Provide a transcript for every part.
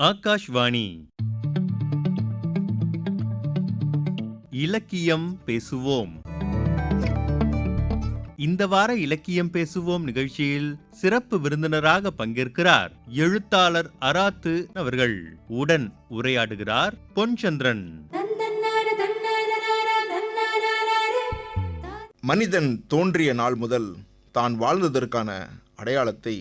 ஆகாஷ்வாணி இலக்கியம் பேசுவோம். இந்த வார இலக்கியம் பேசுவோம் நிகழ்ச்சியில் சிறப்பு விருந்தினராக பங்கேற்கிறார் எழுத்தாளர் அராத்து அவர்கள். உடன் உரையாடுகிறார் பொன்சந்திரன். மனிதன் தோன்றிய நாள் முதல் தான் வாழ்ந்ததற்கான அடையாளத்தை,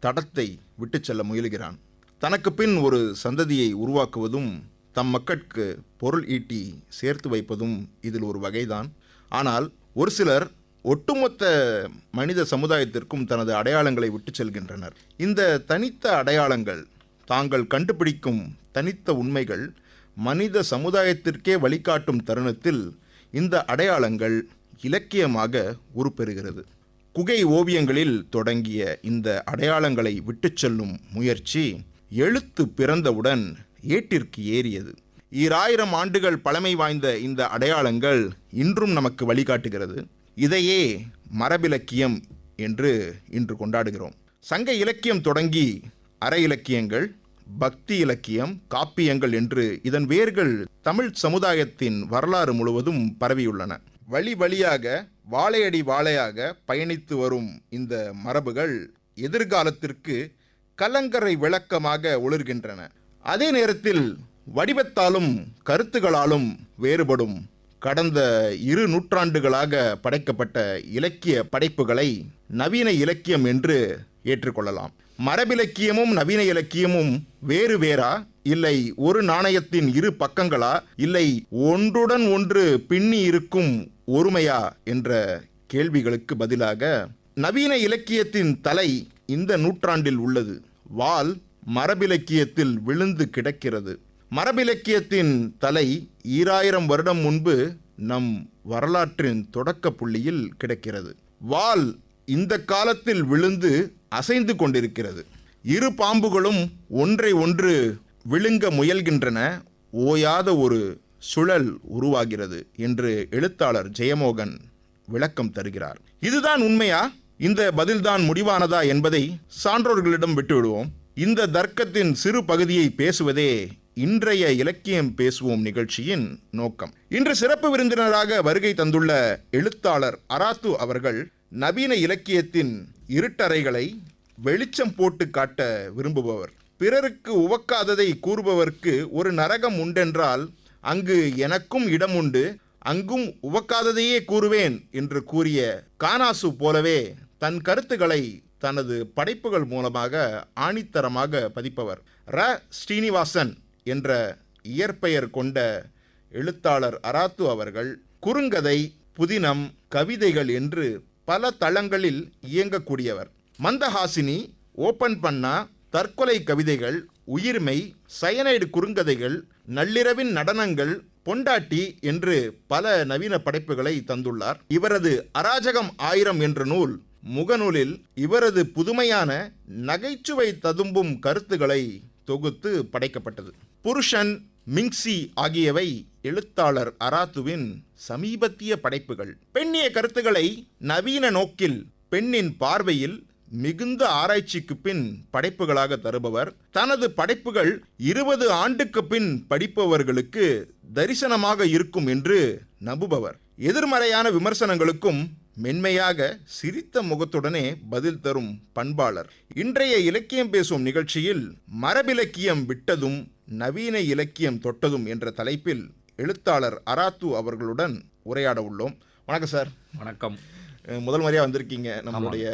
தடத்தை விட்டுச் செல்ல முயலுகிறான். தனக்கு பின் ஒரு சந்ததியை உருவாக்குவதும் தம் மக்கட்கு பொருள் ஈட்டி சேர்த்து வைப்பதும் இதில் ஒரு வகைதான். ஆனால் ஒரு சிலர் ஒட்டுமொத்த மனித சமுதாயத்திற்கும் தனது அடையாளங்களை விட்டு செல்கின்றனர். இந்த தனித்த அடையாளங்கள், தாங்கள் கண்டுபிடிக்கும் தனித்த உண்மைகள் மனித சமுதாயத்திற்கே வழிகாட்டும் தருணத்தில் இந்த அடையாளங்கள் இலக்கியமாக உருப்பெறுகிறது. குகை ஓவியங்களில் தொடங்கிய இந்த அடையாளங்களை விட்டு செல்லும் முயற்சி எழுத்து பிறந்தவுடன் ஏட்டிற்கு ஏறியது. 2000 ஆண்டுகள் பழமை வாய்ந்த இந்த அடையாளங்கள் இன்றும் நமக்கு வழிகாட்டுகிறது. இதையே மரபிலக்கியம் என்று இன்று கொண்டாடுகிறோம். சங்க இலக்கியம் தொடங்கி அற இலக்கியங்கள், பக்தி இலக்கியம், காப்பியங்கள் என்று இதன் வேர்கள் தமிழ் சமுதாயத்தின் வரலாறு முழுவதும் பரவியுள்ளன. வழி வழியாக வாழையடி வாழையாக பயணித்து வரும் இந்த மரபுகள் எதிர்காலத்திற்கு கலங்கரை விளக்கமாக ஒளிர்கின்றன. அதே நேரத்தில் வடிவத்தாலும் கருத்துகளாலும் வேறுபடும் கடந்த 2 நூற்றாண்டுகளாக படைக்கப்பட்ட இலக்கிய படைப்புகளை நவீன இலக்கியம் என்று ஏற்றுக்கொள்ளலாம். மரபிலக்கியமும் நவீன இலக்கியமும் வேறு வேறா, இல்லை ஒரு நாணயத்தின் 2 பக்கங்களா, இல்லை ஒன்றுடன் ஒன்று பின்னி இருக்கும் ஒருமையா என்ற கேள்விகளுக்கு பதிலாக நவீன இலக்கியத்தின் தலை இந்த நூற்றாண்டில் உள்ளது. வால் மரபிலக்கியத்தில் விழுந்து கிடக்கிறது. மரபிலக்கியத்தின் தலை 2000 வருடம் முன்பு நம் வரலாற்றின் தொடக்க புள்ளியில் கிடக்கிறது. வால் இந்த காலத்தில் விழுந்து அசைந்து கொண்டிருக்கிறது. 2 பாம்புகளும் ஒன்றை ஒன்று விழுங்க முயல்கின்றன. ஓயாத ஒரு சுழல் உருவாகிறது என்று எழுத்தாளர் ஜெயமோகன் விளக்கம் தருகிறார். இதுதான் உண்மையா, இந்த பதில்தான் முடிவானதா என்பதை சான்றோர்களிடம் விட்டுவிடுவோம். இந்த தர்க்கத்தின் சிறு பகுதியை பேசுவதே இன்றைய இலக்கியம் பேசுவோம் நிகழ்ச்சியின் நோக்கம். இன்று சிறப்பு விருந்தினராக வருகை தந்துள்ள எழுத்தாளர் அராத்து அவர்கள் நவீன இலக்கியத்தின் இருட்டறைகளை வெளிச்சம் போட்டு காட்ட விரும்புபவர். பிறருக்கு உவக்காததை கூறுபவர்க்கு ஒரு நரகம் உண்டென்றால் அங்கு எனக்கும் இடம் உண்டு, அங்கும் உவக்காததையே கூறுவேன் என்று கூறிய கானாசு போலவே தன் கருத்துக்களை தனது படைப்புகள் மூலமாக ஆணித்தரமாக பதிப்பவர். ஸ்ரீனிவாசன் என்ற இயற்பெயர் கொண்ட எழுத்தாளர் அராத்து அவர்கள் குறுங்கதை, புதினம், கவிதைகள் என்று பல தளங்களில் இயங்கக்கூடியவர். மந்தஹாசினி, ஓபன் பண்ணா, தற்கொலை கவிதைகள், உயிர்மை, சயனைடு குறுங்கதைகள், நள்ளிரவின் நடனங்கள், பொண்டாட்டி என்று பல நவீன படைப்புகளை தந்துள்ளார். இவரது அராஜகம் 1000 என்ற நூல் முகநூலில் இவரது புதுமையான நகைச்சுவை ததும்பும் கருத்துக்களை தொகுத்து படைக்கப்பட்டது. புருஷன், மிங்சி ஆகியவை எழுத்தாளர் அராத்துவின் சமீபத்திய படைப்புகள். பெண்ணிய கருத்துக்களை நவீன நோக்கில் பெண்ணின் பார்வையில் மிகுந்த ஆராய்ச்சிக்கு பின் படைப்புகளாக தருபவர். தனது படைப்புகள் 20 ஆண்டுக்கு பின் படிப்பவர்களுக்கு தரிசனமாக இருக்கும் என்று நம்புபவர். எதிர்மறையான விமர்சனங்களுக்கும் மென்மையாக சிரித்த முகத்துடனே பதில் தரும் பண்பாளர். இன்றைய இலக்கியம் பேசும் நிகழ்ச்சியில் மரபிலக்கியம் விட்டதும் நவீன இலக்கியம் தொட்டதும் என்ற தலைப்பில் எழுத்தாளர் அராத்து அவர்களுடன் உரையாட உள்ளோம். வணக்கம் சார். வணக்கம். முதல் முறையாக வந்திருக்கீங்க நம்மளுடைய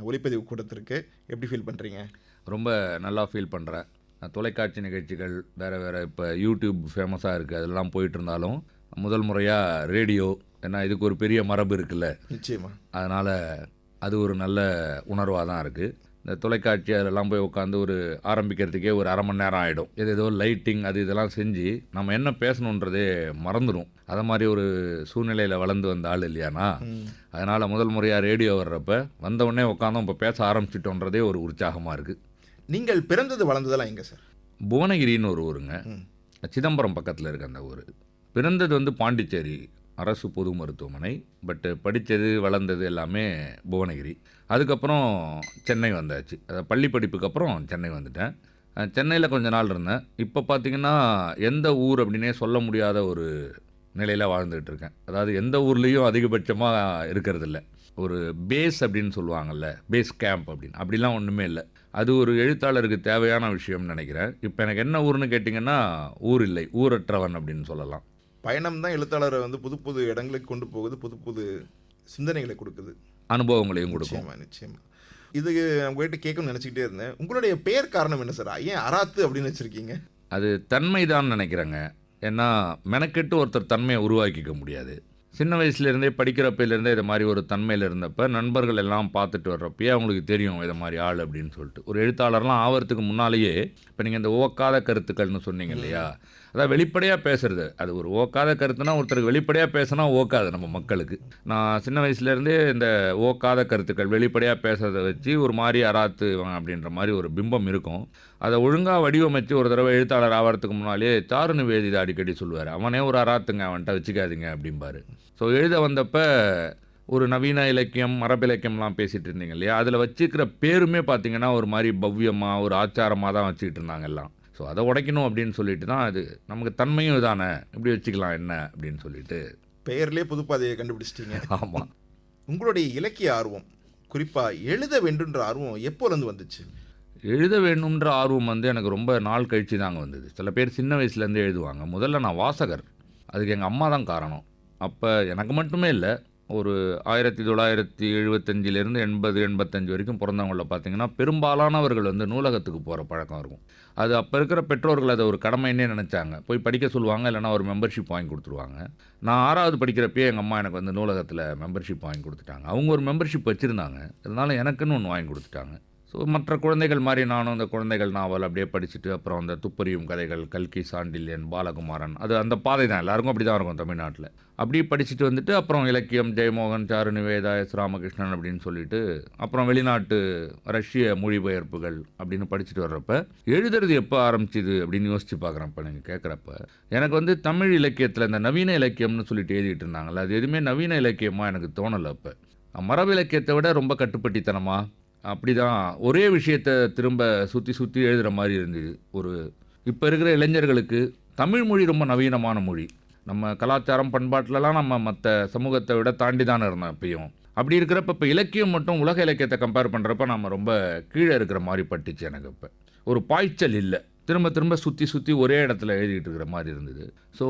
ஒளிப்பதிவு கூட்டத்திற்கு. எப்படி ஃபீல் பண்ணுறீங்க? ரொம்ப நல்லா ஃபீல் பண்ணுறேன். தொலைக்காட்சி நிகழ்ச்சிகள் வேறு வேறு இப்போ யூடியூப் ஃபேமஸாக இருக்குது, அதெல்லாம் போயிட்டு இருந்தாலும் முதல் முறையாக ரேடியோ, ஏன்னா இதுக்கு ஒரு பெரிய மரபு இருக்குல்ல. நிச்சயமாக. அதனால் அது ஒரு நல்ல உணர்வாக தான் இருக்குது. இந்த தொலைக்காட்சி அதெல்லாம் போய் உட்காந்து ஒரு ஆரம்பிக்கிறதுக்கே ஒரு அரை மணி நேரம் ஆகிடும். ஏதோ லைட்டிங் அது இதெல்லாம் செஞ்சு நம்ம என்ன பேசணுன்றதே மறந்துடும். அதை மாதிரி ஒரு சூழ்நிலையில் வளர்ந்து வந்த ஆள் இல்லையானா. அதனால் முதல் முறையாக ரேடியோ வர்றப்ப வந்தவுடனே உட்காந்தோம் இப்போ பேச ஆரம்பிச்சிட்டோன்றதே ஒரு உற்சாகமாக இருக்குது. நீங்கள் பிறந்தது வளர்ந்ததெல்லாம் எங்கே சார்? புவனகிரின்னு ஒரு ஊருங்க, சிதம்பரம் பக்கத்தில் இருக்க அந்த ஊர். பிறந்தது பாண்டிச்சேரி அரசு பொது மருத்துவமனை. பட்டு படித்தது வளர்ந்தது எல்லாமே புவனகிரி. அதுக்கப்புறம் சென்னை வந்தாச்சு. பள்ளி படிப்புக்கு அப்புறம் சென்னை வந்துட்டேன். சென்னையில் கொஞ்ச நாள் இருந்தேன். இப்போ பார்த்தீங்கன்னா எந்த ஊர் அப்படின்னே சொல்ல முடியாத ஒரு நிலையில் வாழ்ந்துகிட்டு இருக்கேன். அதாவது எந்த ஊர்லேயும் அதிகபட்சமாக இருக்கிறதில்ல. ஒரு பேஸ் அப்படின்னு சொல்லுவாங்கல்ல, பேஸ் கேம்ப் அப்படின்னு, அப்படிலாம் ஒன்றுமே இல்லை. அது ஒரு எழுத்தாளருக்கு தேவையான விஷயம்னு நினைக்கிறேன். இப்போ எனக்கு என்ன ஊர்னு கேட்டிங்கன்னா, ஊர் இல்லை, ஊரற்றவன் அப்படின்னு சொல்லலாம். பயணம் தான் எழுத்தாளரை வந்து புது புது இடங்களுக்கு கொண்டு போகுது, புது புது சிந்தனைகளை கொடுக்குது, அனுபவங்களையும் கொடுக்கும். நிச்சயமா நிச்சயமா. இது உங்ககிட்ட கேட்கணும்னு நினச்சிக்கிட்டே இருந்தேன். உங்களுடைய பெயர் காரணம் என்ன சார்? ஏன் அராத்து அப்படின்னு வச்சுருக்கீங்க? அது தன்மை தான் நினைக்கிறேங்க. ஏன்னா மெனக்கெட்டு ஒருத்தர் தன்மையை உருவாக்கிக்க முடியாது. சின்ன வயசுலேருந்தே படிக்கிறப்பையிலேருந்தே இதை மாதிரி ஒரு தன்மையில் இருந்தப்போ நண்பர்கள் எல்லாம் பார்த்துட்டு வர்றப்பயே அவங்களுக்கு தெரியும் இதை மாதிரி ஆள் அப்படின்னு சொல்லிட்டு. ஒரு எழுத்தாளர்லாம் ஆகிறதுக்கு முன்னாலேயே இப்போ நீங்கள் இந்த ஓக்காத கருத்துக்கள்னு சொன்னீங்க இல்லையா, அதான் வெளிப்படையாக பேசுறது. அது ஒரு ஓக்காத கருத்துனா ஒருத்தருக்கு வெளிப்படையாக பேசினா ஓக்காது நம்ம மக்களுக்கு. நான் சின்ன வயசுலேருந்தே இந்த ஓக்காத கருத்துக்கள் வெளிப்படையாக பேசுறதை வச்சு ஒரு மாதிரி அராத்து அப்படின்ற மாதிரி ஒரு பிம்பம் இருக்கும். அதை ஒழுங்காக வடிவமைச்சு ஒரு தடவை எழுத்தாளர் ஆகிறதுக்கு முன்னாலே சாரு நிவேதிதா அடிக்கடி சொல்லுவார், அவனே ஒரு அராத்துங்க, அவன்கிட்ட வச்சுக்காதீங்க அப்படிம்பாரு. ஸோ எழுத வந்தப்போ ஒரு நவீன இலக்கியம் மரபிலக்கியம்லாம் பேசிகிட்டு இருந்தீங்க இல்லையா, அதில் வச்சுக்கிற பேருமே பார்த்தீங்கன்னா ஒரு மாதிரி பவ்யமாக ஒரு ஆச்சாரமாக தான் வச்சுக்கிட்டு இருந்தாங்க எல்லாம். ஸோ அதை உடைக்கணும் அப்படின்னு சொல்லிட்டு தான் அது நமக்கு தன்மையும் இதானே, இப்படி வச்சுக்கலாம் என்ன அப்படின்னு சொல்லிட்டு பெயர்லேயே புதுப்பாதையை கண்டுபிடிச்சிட்டீங்க. ஆமாம். உங்களுடைய இலக்கிய ஆர்வம், குறிப்பாக எழுத வேண்டுன்ற ஆர்வம் எப்போலேருந்து வந்துச்சு? எழுத வேணுன்ற ஆர்வம் வந்து எனக்கு ரொம்ப நாள் கழித்து தாங்க வந்தது. சில பேர் சின்ன வயசுலேருந்தே எழுதுவாங்க. முதல்ல நான் வாசகர், அதுக்கு எங்கள் அம்மா தான் காரணம். அப்போ எனக்கு மட்டுமே இல்லை, ஒரு 1975 80 85 வரைக்கும் பிறந்தவங்களில் பார்த்தீங்கன்னா பெரும்பாலானவர்கள் வந்து நூலகத்துக்கு போகிற பழக்கம் இருக்கும். அது அப்போ இருக்கிற பெற்றோர்கள் அதை ஒரு கடமைன்னே நினச்சாங்க. போய் படிக்க சொல்லுவாங்க, இல்லைனா ஒரு மெம்பர்ஷிப் வாங்கி கொடுத்துருவாங்க. நான் 6வது படிக்கிறப்பயே எங்கள் அம்மா எனக்கு வந்து நூலகத்தில் மெம்பர்ஷிப் வாங்கி கொடுத்துட்டாங்க. அவங்க ஒரு மெம்பர்ஷிப் வச்சுருந்தாங்க, அதனால எனக்குன்னு ஒன்று வாங்கி கொடுத்துட்டாங்க. ஸோ மற்ற குழந்தைகள் மாதிரி நானும் அந்த குழந்தைகள் நாவல் அப்படியே படிச்சுட்டு, அப்புறம் அந்த துப்பறியும் கதைகள், கல்கி, சாண்டில்யன், பாலகுமாரன், அது அந்த பாதை தான் எல்லாருக்கும் அப்படி தான் இருக்கும் தமிழ்நாட்டில். அப்படியே படிச்சுட்டு வந்துட்டு அப்புறம் இலக்கியம், ஜெயமோகன், சாரு நிவேதா, எஸ் ராமகிருஷ்ணன் அப்படின்னு சொல்லிட்டு அப்புறம் வெளிநாட்டு ரஷ்ய மொழிபெயர்ப்புகள் அப்படின்னு படிச்சுட்டு வர்றப்ப எழுதுறது எப்போ ஆரம்பிச்சிது அப்படின்னு யோசிச்சு பார்க்குறேன். இப்போ நீங்கள் கேட்குறப்ப எனக்கு வந்து தமிழ் இலக்கியத்தில் இந்த நவீன இலக்கியம்னு சொல்லிட்டு எழுதிட்டு இருந்தாங்கல்ல, அது எதுவுமே நவீன இலக்கியமாக எனக்கு தோணலை. அப்போ மரபு இலக்கியத்தை விட ரொம்ப கட்டுப்பட்டித்தனமாக அப்படி தான் ஒரே விஷயத்தை திரும்ப சுற்றி சுற்றி எழுதுகிற மாதிரி இருந்தது. ஒரு இப்போ இருக்கிற இளைஞர்களுக்கு தமிழ் மொழி ரொம்ப நவீனமான மொழி. நம்ம கலாச்சாரம் பண்பாட்டிலலாம் நம்ம மற்ற சமூகத்தை விட தாண்டி தானே இருந்தோம் எப்பயும். அப்படி இருக்கிறப்ப இப்போ இலக்கியம் மட்டும் உலக இலக்கியத்தை கம்பேர் பண்ணுறப்ப நம்ம ரொம்ப கீழே இருக்கிற மாதிரி பட்டுச்சு எனக்கு. இப்போ ஒரு பாய்ச்சல் இல்லை, திரும்ப திரும்ப சுற்றி சுற்றி ஒரே இடத்துல எழுதிட்டு இருக்கிற மாதிரி இருந்தது. ஸோ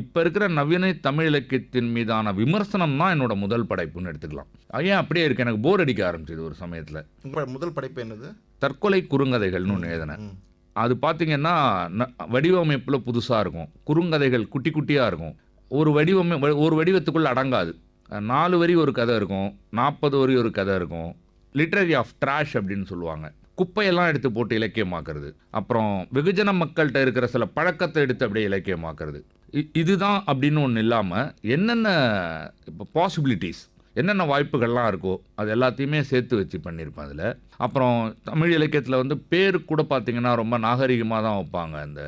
இப்போ இருக்கிற நவீன தமிழ் இலக்கியத்தின் மீதான விமர்சனம் தான் என்னோட முதல் படைப்புன்னு எடுத்துக்கலாம். ஏன் அப்படியே இருக்கு, எனக்கு போர் அடிக்க ஆரம்பிச்சிது ஒரு சமயத்தில். உங்களோட முதல் படைப்பு என்னது? தற்கொலை குறுங்கதைகள்னு ஒன்று எழுதினேன். அது பார்த்தீங்கன்னா வடிவமைப்பில் புதுசாக இருக்கும், குறுங்கதைகள் குட்டி குட்டியாக இருக்கும், ஒரு வடிவத்துக்குள்ளே அடங்காது. 4 வரி ஒரு கதை இருக்கும், 40 வரி ஒரு கதை இருக்கும். லிட்ரரி ஆஃப் ட்ராஷ் அப்படின்னு சொல்லுவாங்க. குப்பையெல்லாம் எடுத்து போட்டு இலக்கியமாக்குறது, அப்புறம் வெகுஜன மக்கள்கிட்ட இருக்கிற சில பழக்கத்தை எடுத்து அப்படியே இலக்கியமாக்குறது. இதுதான் அப்படின்னு ஒன்று இல்லாமல் என்னென்ன இப்போ பாசிபிலிட்டிஸ், என்னென்ன வாய்ப்புகள்லாம் இருக்கோ அது எல்லாத்தையுமே சேர்த்து வச்சு பண்ணியிருப்பேன் அதில். அப்புறம் தமிழ் இலக்கியத்தில் வந்து பேர் கூட பார்த்திங்கன்னா ரொம்ப நாகரிகமாக தான் வைப்பாங்க இந்த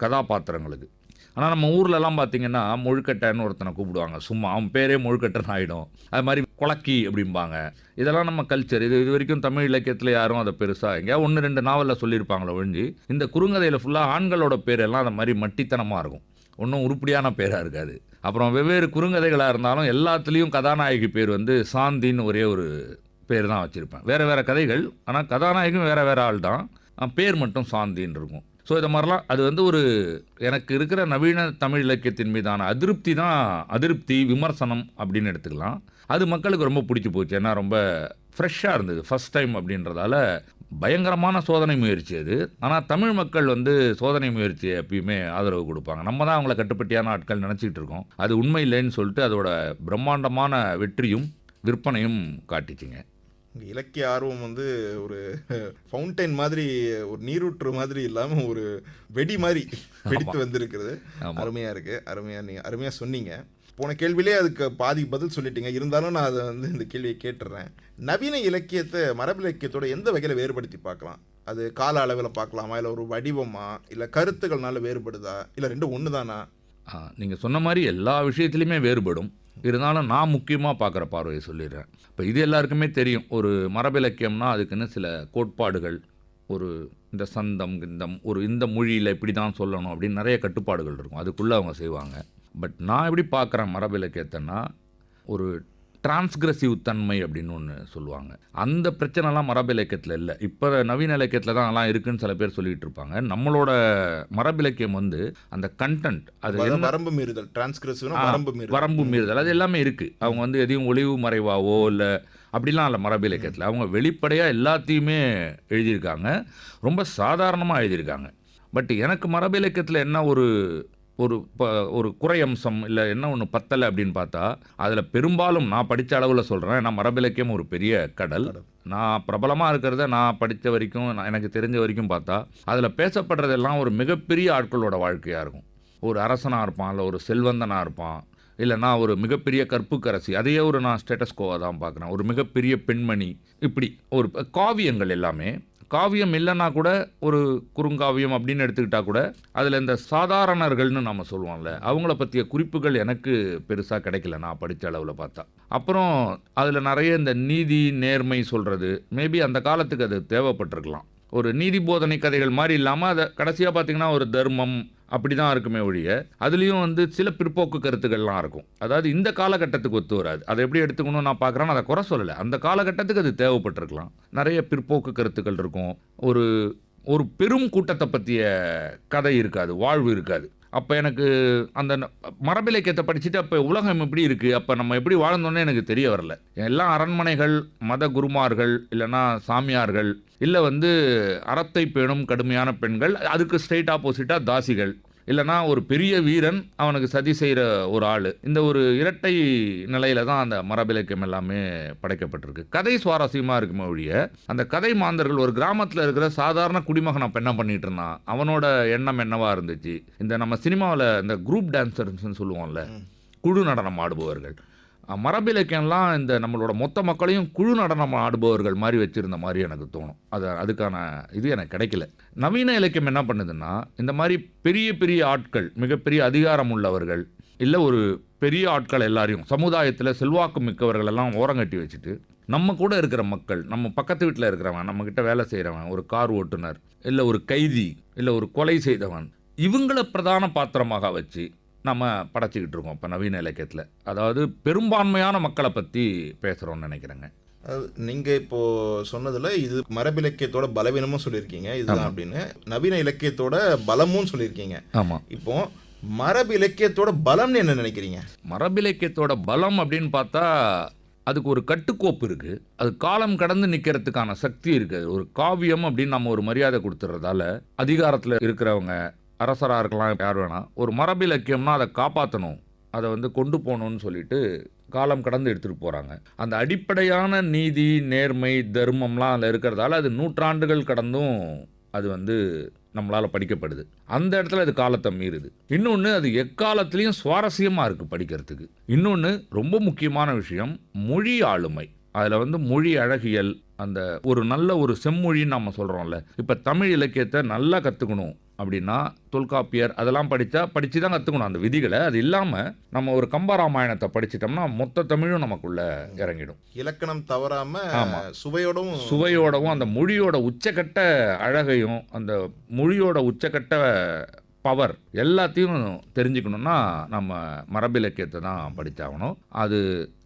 கதாபாத்திரங்களுக்கு. ஆனால் நம்ம ஊர்லலாம் பார்த்திங்கன்னா முழுக்கட்டைன்னு ஒருத்தனை கூப்பிடுவாங்க, சும்மா அவன் பேரே முழுக்கட்டைன்னு ஆகிடும். அது மாதிரி கொலக்கி அப்படிம்பாங்க. இதெல்லாம் நம்ம கல்ச்சர். இது வரைக்கும் தமிழ் இலக்கியத்தில் யாரும் அதை பெருசாக எங்கேயா 1-2 நாவலில் சொல்லியிருப்பாங்களோ ஒழிஞ்சு, இந்த குறுங்கதையில் ஃபுல்லாக ஆண்களோட பேரெல்லாம் அந்த மாதிரி மட்டித்தனமாக இருக்கும், ஒன்றும் உருப்படியான பேராக இருக்காது. அப்புறம் வெவ்வேறு குறுங்கதைகளாக இருந்தாலும் எல்லாத்துலேயும் கதாநாயகி பேர் வந்து சாந்தின்னு ஒரே ஒரு பேர் தான் வச்சுருப்பேன். வேறு வேறு கதைகள், ஆனால் கதாநாயகம் வேறு வேறு ஆள் தான், பேர் மட்டும் சாந்தின்னு இருக்கும். ஸோ இதை மாதிரிலாம் அது வந்து ஒரு எனக்கு இருக்கிற நவீன தமிழ் இலக்கியத்தின் மீதான அதிருப்தி விமர்சனம் அப்படின்னு எடுத்துக்கலாம். அது மக்களுக்கு ரொம்ப பிடிச்சி போச்சு. ஏன்னா ரொம்ப ஃப்ரெஷ்ஷாக இருந்தது, ஃபஸ்ட் டைம் அப்படின்றதால பயங்கரமான சோதனை முயற்சி அது. ஆனால் தமிழ் மக்கள் வந்து சோதனை முயற்சியை எப்பயுமே ஆதரவு கொடுப்பாங்க. நம்ம தான் அவங்கள கட்டுப்பட்டியான ஆட்கள் நினச்சிக்கிட்டு இருக்கோம். அது உண்மை இல்லைன்னு சொல்லிட்டு அதோட பிரம்மாண்டமான வெற்றியும் விற்பனையும் காட்டிச்சிங்க. உங்கள் இலக்கிய ஆர்வம் வந்து ஒரு ஃபவுண்டைன் மாதிரி, ஒரு நீரூற்று மாதிரி இல்லாமல் ஒரு வெடி மாதிரி வெடித்து வந்திருக்கிறது. அருமையாக இருக்குது, அருமையாக சொன்னீங்க. போன கேள்வியிலே அதுக்கு பாதி பதில் சொல்லிட்டீங்க, இருந்தாலும் நான் அதை வந்து இந்த கேள்வியை கேட்டுடுறேன். நவீன இலக்கியத்தை மரபு இலக்கியத்தோட எந்த வகையில் வேறுபடுத்தி பார்க்கலாம்? அது கால அளவில் பார்க்கலாமா, இல்லை ஒரு வடிவமா, இல்லை கருத்துக்கள்னால வேறுபடுதா, இல்லை ரெண்டும் ஒன்று தானா? நீங்கள் சொன்ன மாதிரி எல்லா விஷயத்துலையுமே வேறுபடும். இருந்தாலும் நான் முக்கியமாக பார்க்குற பார்வையை சொல்லிடுறேன். இப்போ இது எல்லாருக்குமே தெரியும், ஒரு மரபிலக்கியம்னா அதுக்குன்னு சில கோட்பாடுகள், ஒரு இந்த சந்தம் கிந்தம் இந்த மொழியில் இப்படி தான் சொல்லணும் அப்படின்னு நிறைய கட்டுப்பாடுகள் இருக்கும். அதுக்குள்ளே அவங்க செய்வாங்க. பட் நான் எப்படி பார்க்குறேன் மரபிலக்கியத்தைன்னா, ஒரு டிரான்ஸ்கிரசிவ் தன்மை அப்படின்னு ஒன்று சொல்லுவாங்க. அந்த பிரச்சனைலாம் மரபிலக்கியத்தில் இல்லை. இப்போ நவீன இலக்கியத்தில் தான் அதெல்லாம் இருக்குன்னு சில பேர் சொல்லிகிட்டு இருப்பாங்க. நம்மளோட மரபிலக்கியம் வந்து அந்த கண்டென்ட், அது என்ன வரம்பு மீறுதல், டிரான்ஸ்கிரசிவ்னா வரம்பு மீறுதல், அது எல்லாமே இருக்குது. அவங்க வந்து எதையும் ஒளிவு மறைவாவோ இல்லை அப்படிலாம் இல்லை மரபிலக்கியத்தில். அவங்க வெளிப்படையாக எல்லாத்தையுமே எழுதியிருக்காங்க, ரொம்ப சாதாரணமாக எழுதியிருக்காங்க. பட் எனக்கு மரபிலக்கியத்தில் என்ன ஒரு குறை அம்சம் இல்லை என்ன ஒன்று பத்தலை அப்படின்னு பார்த்தா, அதில் பெரும்பாலும் நான் படித்த அளவில் சொல்கிறேன். ஏன்னா மரபிலக்கியம் ஒரு பெரிய கடல். நான் பிரபலமாக இருக்கிறத நான் படித்த வரைக்கும், எனக்கு தெரிஞ்ச வரைக்கும் பார்த்தா, அதில் பேசப்படுறதெல்லாம் ஒரு மிகப்பெரிய ஆட்களோட வாழ்க்கையாக இருக்கும். ஒரு அரசனாக இருப்பான், இல்லை ஒரு செல்வந்தனாக இருப்பான், இல்லைனா ஒரு மிகப்பெரிய கற்புக்கரசி, அதையே நான் ஸ்டேட்டஸ்கோவாக தான் பார்க்குறேன். ஒரு மிகப்பெரிய பெண்மணி, இப்படி ஒரு காவியங்கள் எல்லாமே. காவியம் இல்லைன்னா கூட ஒரு குறுங்காவியம் அப்படின்னு எடுத்துக்கிட்டால் கூட அதில் இந்த சாதாரணர்கள்னு நம்ம சொல்லுவோம்ல, அவங்கள பற்றிய குறிப்புகள் எனக்கு பெருசாக கிடைக்கல நான் படித்த அளவில் பார்த்தா. அப்புறம் அதில் நிறைய இந்த நீதி நேர்மை சொல்கிறது, மேபி அந்த காலத்துக்கு அது தேவைப்பட்டிருக்கலாம். ஒரு நீதி போதனை கதைகள் மாதிரி இல்லாமல் அதை கடைசியாக பார்த்திங்கன்னா ஒரு தர்மம் அப்படி தான் இருக்குமே ஒழிய, அதுலேயும் சில பிற்போக்கு கருத்துக்கள்லாம் இருக்கும். அதாவது இந்த காலகட்டத்துக்கு ஒத்து வராது. அதை எப்படி எடுத்துக்கணும் நான் பார்க்குறேன், அதை குறை சொல்லலை. அந்த காலகட்டத்துக்கு அது தேவைப்பட்டிருக்கலாம். நிறைய பிற்போக்கு கருத்துக்கள் இருக்கும். ஒரு பெரும் கூட்டத்தை பற்றிய கதை இருக்காது, வாழ்வு இருக்காது. அப்போ எனக்கு அந்த மரபிலக்கியத்தை படிச்சுட்டு அப்போ உலகம் எப்படி இருக்குது, அப்போ நம்ம எப்படி வாழ்ந்தோன்னே எனக்கு தெரிய வரல. எல்லாம் அரண்மனைகள், மத குருமார்கள், இல்லைன்னா சாமியார்கள், இல்லை அறத்தை பேணும் கடுமையான பெண்கள், அதுக்கு ஸ்ட்ரெயிட் ஆப்போசிட்டாக தாசிகள், இல்லைனா ஒரு பெரிய வீரன் அவனுக்கு சதி செய்கிற ஒரு ஆள். இந்த ஒரு இரட்டை நிலையில் தான் அந்த மரபிலக்கியம் எல்லாமே படைக்கப்பட்டிருக்கு. கதை சுவாரஸ்யமாக இருக்குமே ஒழிய, அந்த கதை மாந்தர்கள் ஒரு கிராமத்தில் இருக்கிற சாதாரண குடிமகன் அப்போ என்ன பண்ணிகிட்டு இருந்தான், அவனோட எண்ணம் என்னவாக இருந்துச்சு. இந்த நம்ம சினிமாவில் இந்த குரூப் டான்சர்ஸ்ன்னு சொல்லுவோம்ல, குழு நடனம் ஆடுபவர்கள், மரபிலக்கியம்லாம் இந்த நம்மளோட மொத்த மக்களையும் குழு நடனம் ஆடுபவர்கள் மாதிரி வச்சுருந்த மாதிரி எனக்கு தோணும். அதுக்கான இது எனக்கு கிடைக்கல. நவீன இலக்கியம் என்ன பண்ணுதுன்னா, இந்த மாதிரி பெரிய பெரிய ஆட்கள், மிகப்பெரிய அதிகாரம் உள்ளவர்கள், இல்லை ஒரு பெரிய ஆட்கள் எல்லாரையும் சமுதாயத்தில் செல்வாக்கு மிக்கவர்கள் எல்லாம் ஓரங்கட்டி வச்சுட்டு, நம்ம கூட இருக்கிற மக்கள், நம்ம பக்கத்து வீட்டில் இருக்கிறவன், நம்மக்கிட்ட வேலை செய்கிறவன், ஒரு கார் ஓட்டுநர், இல்லை ஒரு கைதி, இல்லை ஒரு கொலை செய்தவன், இவங்கள பிரதான பாத்திரமாக வச்சு நம்ம படைச்சிக்கிட்டு இருக்கோம் இப்போ நவீன இலக்கியத்தில். அதாவது பெரும்பான்மையான மக்களை பற்றி பேசுகிறோம்னு நினைக்கிறேங்க. நீங்கள் இப்போது சொன்னதில் இது மரபிலக்கியத்தோட பலவீனமும் சொல்லியிருக்கீங்க இதுதான் அப்படின்னு, நவீன இலக்கியத்தோட பலமும் சொல்லியிருக்கீங்க. ஆமாம். இப்போ மரபிலக்கியத்தோட பலம்னு என்ன நினைக்கிறீங்க? மரபிலக்கியத்தோட பலம் அப்படின்னு பார்த்தா, அதுக்கு ஒரு கட்டுக்கோப்பு இருக்குது. அது காலம் கடந்து நிற்கிறதுக்கான சக்தி இருக்குது. ஒரு காவியம் அப்படின்னு நம்ம ஒரு மரியாதை கொடுத்துறதால, அதிகாரத்தில் இருக்கிறவங்க, அரசராக இருக்கலாம், யார் வேணால், ஒரு மரபிலக்கியம்னா அதை காப்பாற்றணும், அதை கொண்டு போகணும்னு சொல்லிட்டு காலம் கடந்து எடுத்துகிட்டு போகிறாங்க. அந்த அடிப்படையான நீதி நேர்மை தர்மம்லாம் அதில் இருக்கிறதால அது நூற்றாண்டுகள் கடந்தும் அது நம்மளால் படிக்கப்படுது. அந்த இடத்துல அது காலத்தை மீறுது. இன்னொன்று, அது எக்காலத்துலேயும் சுவாரஸ்யமாக இருக்குது படிக்கிறதுக்கு. இன்னொன்று ரொம்ப முக்கியமான விஷயம், மொழி ஆளுமை. அதில் மொழி அழகியல், அந்த ஒரு நல்ல ஒரு செம்மொழின்னு நம்ம சொல்கிறோம்ல. இப்போ தமிழ் இலக்கியத்தை நல்லா கற்றுக்கணும் அப்படின்னா தொல்காப்பியர் அதெல்லாம் படித்து தான் கற்றுக்கணும் அந்த விதிகளை. அது இல்லாமல் நம்ம ஒரு கம்பராமாயணத்தை படிச்சிட்டோம்னா மொத்த தமிழும் நமக்குள்ளே இறங்கிடும். இலக்கணம் தவறாமல் சுவையோடவும் அந்த மொழியோட உச்சக்கட்ட அழகையும் அந்த மொழியோட உச்சக்கட்ட பவர் எல்லாத்தையும் தெரிஞ்சுக்கணுன்னா நம்ம மரபிலக்கியத்தை தான் படித்தாகணும். அது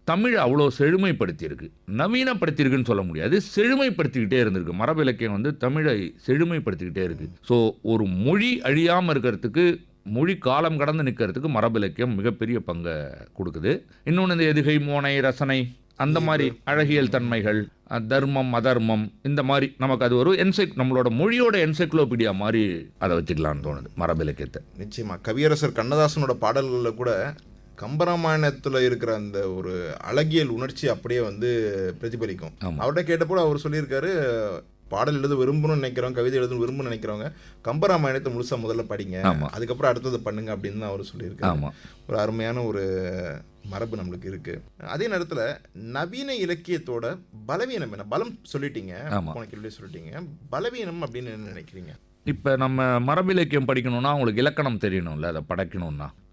தமிழ் அவ்வளோ செழுமைப்படுத்தியிருக்கு. நவீனப்படுத்தியிருக்குன்னு சொல்ல முடியாது, செழுமைப்படுத்திக்கிட்டே இருந்திருக்கு. மரபிலக்கியம் தமிழை செழுமைப்படுத்திக்கிட்டே இருக்குது. ஸோ ஒரு மொழி அழியாமல் இருக்கிறதுக்கு, மொழி காலம் கடந்து நிற்கிறதுக்கு மரபிலக்கியம் மிகப்பெரிய பங்கை கொடுக்குது. இன்னொன்று, இந்த எதுகை மோனை ரசனை அந்த மாதிரி அழகியல் தன்மைகள், தர்மம் அதர்மம், இந்த மாதிரி நமக்கு அது ஒரு நம்மளோட மொழியோட என்சைக்ளோபீடியா மாதிரி அதை வச்சுக்கலான்னு தோணுது மரபிலக்கியத்தை. நிச்சயமாக கவியரசர் கண்ணதாசனோட பாடல்களில் கூட கம்பராமாயணத்தில் இருக்கிற அந்த ஒரு அழகியல் உணர்ச்சி அப்படியே பிரதிபலிக்கும். அவர்கிட்ட கேட்டப்போ அவர் சொல்லியிருக்காரு, பாடல் எழுத விரும்பணும்னு நினைக்கிறவங்க, கவிதை எழுத விரும்பணும்னு நினைக்கிறவங்க கம்பராமாயணத்தை முழுசாக முதல்ல படிங்க, அதுக்கப்புறம் அடுத்தது பண்ணுங்க அப்படின்னு தான் அவர் சொல்லியிருக்காரு. ஒரு அருமையான ஒரு மரபு நம்மளுக்கு இருக்குது. அதே நேரத்தில் நவீன இலக்கியத்தோட பலவீனம் என்ன? பலம் சொல்லிட்டீங்க, சொல்லிட்டீங்க, பலவீனம் அப்படின்னு என்ன நினைக்கிறீங்க? இப்போ நம்ம மரபிலக்கியம் படிக்கணும்னா உங்களுக்கு இலக்கணம் தெரியணும்ல, அதை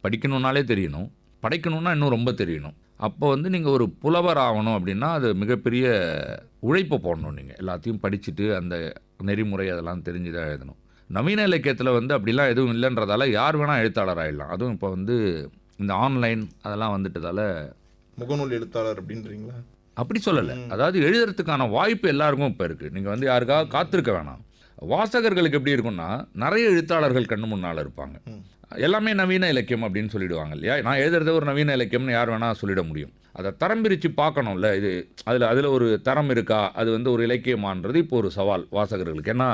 படிக்கணும்னாலே தெரியணும், படைக்கணும்னா இன்னும் ரொம்ப தெரியணும். அப்போ வந்து நீங்கள் ஒரு புலவர் ஆகணும் அப்படின்னா அது மிகப்பெரிய உழைப்பை போடணும். நீங்கள் எல்லாத்தையும் படிச்சுட்டு அந்த நெறிமுறை அதெல்லாம் தெரிஞ்சு தான் எழுதணும். நவீன இலக்கியத்தில் வந்து அப்படிலாம் எதுவும் இல்லைன்றதால யார் வேணால் எழுத்தாளர் ஆகிடலாம். அதுவும் இப்போ வந்து இந்த ஆன்லைன் அதெல்லாம் வந்துட்டதால முகநூல் எழுத்தாளர் அப்படின்றீங்களா? அப்படி சொல்லலை. அதாவது எழுதுறதுக்கான வாய்ப்பு எல்லாருக்கும் இப்போ இருக்குது. நீங்கள் வந்து யாருக்காக காத்திருக்க வேணாம். வாசகர்களுக்கு எப்படி இருக்குன்னா, நிறைய எழுத்தாளர்கள் கண்ணு முன்னால் இருப்பாங்க. எல்லாமே நவீன இலக்கியம் அப்படின்னு சொல்லிடுவாங்க இல்லையா? நான் எழுதுறத ஒரு நவீன இலக்கியம்னு யார் வேணால் சொல்லிட முடியும். அதை தரம் பிரித்து பார்க்கணும்ல. இது அதில் ஒரு தரம் இருக்கா, அது வந்து ஒரு இலக்கியமான்றது இப்போ ஒரு சவால் வாசகர்களுக்கு. ஏன்னா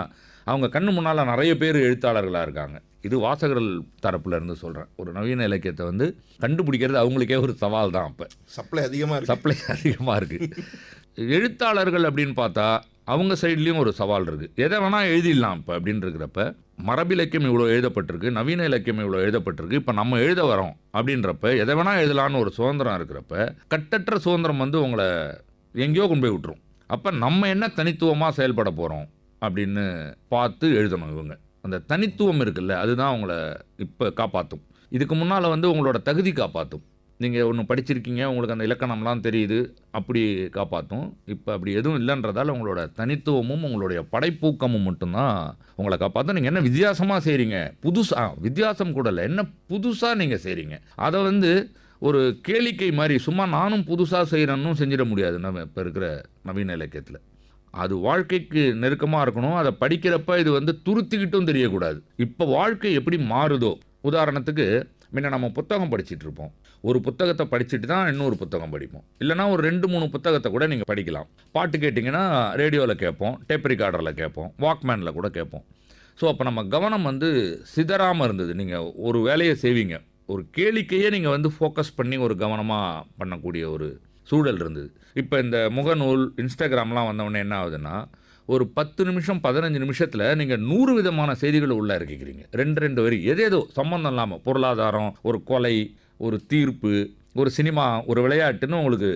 அவங்க கண்ணு முன்னால் நிறைய பேர் எழுத்தாளர்களாக இருக்காங்க. இது வாசகர்கள் தரப்புல இருந்து சொல்கிறேன். ஒரு நவீன இலக்கியத்தை வந்து கண்டுபிடிக்கிறது அவங்களுக்கே ஒரு சவால் தான். அப்போ சப்ளை அதிகமாக இருக்குது. எழுத்தாளர்கள் அப்படின்னு பார்த்தா அவங்க சைட்லேயும் ஒரு சவால் இருக்குது. எதை வேணால் எழுதிடலாம் இப்போ அப்படின்னு இருக்கிறப்ப, மரபிலக்கியம் இவ்வளோ எழுதப்பட்டிருக்கு, நவீன இலக்கியம் இவ்வளோ எழுதப்பட்டிருக்கு, இப்போ நம்ம எழுத வரோம் அப்படின்றப்ப எதை வேணால் எழுதலான்னு ஒரு சுதந்திரம் இருக்கிறப்ப, கட்டற்ற சுதந்திரம் வந்து உங்களை எங்கேயோ கொண்டு போய் விட்டுரும். அப்போ நம்ம என்ன தனித்துவமாக செயல்பட போகிறோம் அப்படின்னு பார்த்து எழுதணும். இவங்க அந்த தனித்துவம் இருக்குல்ல, அதுதான் உங்களை இப்போ காப்பாற்றும். இதுக்கு முன்னால் வந்து உங்களோட தகுதி காப்பாற்றும். நீங்கள் ஒன்று படிச்சிருக்கீங்க, உங்களுக்கு அந்த இலக்கணம்லாம் தெரியுது, அப்படி காப்பாற்றும். இப்போ அப்படி எதுவும் இல்லைன்றதால உங்களோட தனித்துவமும் உங்களுடைய படைப்பூக்கமும் மட்டும்தான் உங்களை காப்பாற்றும். நீங்கள் என்ன வித்தியாசமாக செய்கிறீங்க, வித்தியாசம் கூட இல்லை, என்ன புதுசாக நீங்கள் செய்கிறீங்க, அதை வந்து ஒரு கேளிக்கை மாதிரி சும்மா நானும் புதுசாக செய்கிறேன்னு செஞ்சிட முடியாது. நம்ம இப்போ இருக்கிற நவீன இலக்கியத்தில் அது வாழ்க்கைக்கு நெருக்கமாக இருக்கணும். அதை படிக்கிறப்ப இது வந்து துருத்திக்கிட்டும் தெரியக்கூடாது. இப்போ வாழ்க்கை எப்படி மாறுதோ, உதாரணத்துக்கு முன்ன நம்ம புத்தகம் படிச்சுட்டு இருப்போம். ஒரு புத்தகத்தை படிச்சுட்டு தான் இன்னொரு புத்தகம் படிப்போம். இல்லைனா ஒரு 2-3 புத்தகத்தை கூட நீங்கள் படிக்கலாம். பாட்டு கேட்டிங்கன்னா ரேடியோவில் கேட்போம், டேப் ரெக்கார்டரில் கேட்போம், வாக்மேனில் கூட கேட்போம். ஸோ அப்போ நம்ம கவனம் வந்து சிதறாமல் இருந்தது. நீங்கள் ஒரு வேலையை செய்வீங்க, ஒரு கேளிக்கையே நீங்கள் வந்து ஃபோக்கஸ் பண்ணி ஒரு கவனமாக பண்ணக்கூடிய ஒரு சூழல் இருந்தது. இப்போ இந்த முகநூல், இன்ஸ்டாகிராம்லாம் வந்தவொடனே என்ன ஆகுதுன்னா, ஒரு 10 நிமிஷம் 15 நிமிஷத்தில் நீங்கள் 100 விதமான செய்திகளை உள்ளே இறக்கிக்கிறீங்க. 2 வரி ஏதேதோ சம்மந்தம் இல்லாமல், பொருளாதாரம், ஒரு கொலை, ஒரு தீர்ப்பு, ஒரு சினிமா, ஒரு விளையாட்டுன்னு உங்களுக்கு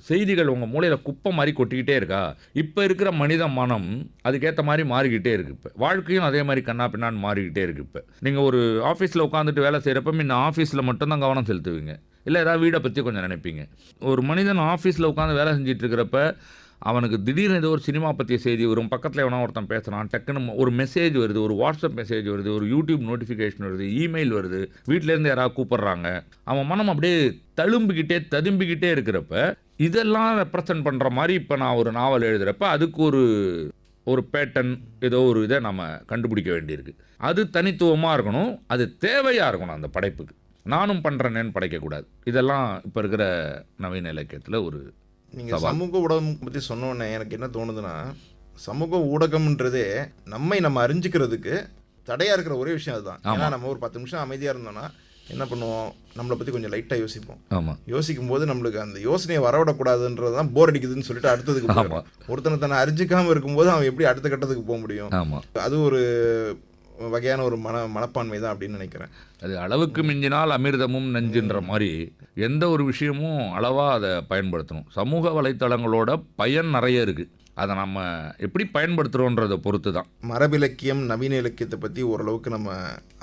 செய்திகள் உங்கள் மூளையில் குப்பை மாதிரி கொட்டிக்கிட்டே இருக்கா? இப்போ இருக்கிற மனித மனம் அதுக்கேற்ற மாதிரி மாறிக்கிட்டே இருக்குது. இப்போ வாழ்க்கையும் அதே மாதிரி கண்ணா பின்னான்னு மாறிக்கிட்டே இருக்குது. இப்போ நீங்கள் ஒரு ஆஃபீஸில் உட்காந்துட்டு வேலை செய்கிறப்ப முன்ன ஆஃபீஸில் மட்டும்தான் கவனம் செலுத்துவீங்க, இல்லை ஏதாவது வீடை பற்றி கொஞ்சம் நினைப்பீங்க. ஒரு மனிதன் ஆஃபீஸில் உட்காந்து வேலை செஞ்சுட்டு இருக்கிறப்ப அவனுக்கு திடீர்னு ஏதோ ஒரு சினிமா பற்றிய செய்தி வரும், பக்கத்தில் எவனா ஒருத்தன் பேசுகிறான், டக்குன்னு ஒரு மெசேஜ் வருது, ஒரு வாட்ஸ்அப் மெசேஜ் வருது, ஒரு யூடியூப் நோட்டிஃபிகேஷன் வருது, இமெயில் வருது, வீட்டிலேருந்து யாராவது கூப்பிட்றாங்க. அவன் மனம் அப்படியே ததும்பிக்கிட்டே இருக்கிறப்ப இதெல்லாம் ரெப்ரசன்ட் பண்ணுற மாதிரி இப்போ நான் ஒரு நாவல் எழுதுகிறப்ப அதுக்கு ஒரு பேட்டர்ன், ஏதோ ஒரு இதை நம்ம கண்டுபிடிக்க வேண்டியிருக்கு. அது தனித்துவமாக இருக்கணும், அது தேவையாக இருக்கணும் அந்த படைப்புக்கு. நானும் பண்ணுறேன்னு படைக்கக்கூடாது. இதெல்லாம் இப்போ இருக்கிற நவீன இலக்கியத்தில் ஒரு நீங்கள் சமூக ஊடகம் பற்றி சொன்னோன்னே எனக்கு என்ன தோணுதுன்னா, சமூக ஊடகம்ன்றதே நம்ம அறிஞ்சிக்கிறதுக்கு தடையாக இருக்கிற ஒரே விஷயம் அதுதான். ஏன்னா நம்ம ஒரு 10 நிமிஷம் அமைதியாக இருந்தோம்னா என்ன பண்ணுவோம், நம்மளை பற்றி கொஞ்சம் லைட்டாக யோசிப்போம். யோசிக்கும் போது நம்மளுக்கு அந்த யோசனையை வரவிடக்கூடாதுன்றது தான் போர் அடிக்குதுன்னு சொல்லிட்டு அடுத்ததுக்கு போவோம். ஒருத்தனை தன்னை அறிஞ்சிக்காமல் இருக்கும்போது அவன் எப்படி அடுத்த கட்டத்துக்கு போக முடியும்? அது ஒரு வகையான ஒரு மனப்பான்மை தான் அப்படின்னு நினைக்கிறேன். அது அளவுக்கு மிஞ்சினால் அமிர்தமும் நஞ்சுன்ற மாதிரி எந்த ஒரு விஷயமும் அளவாக அதை பயன்படுத்தணும். சமூக வலைத்தளங்களோட பயன் நிறைய இருக்குது, அதை நம்ம எப்படி பயன்படுத்துகிறோன்றதை பொறுத்து தான். மரபிலக்கியம், நவீன இலக்கியத்தை பற்றி ஓரளவுக்கு நம்ம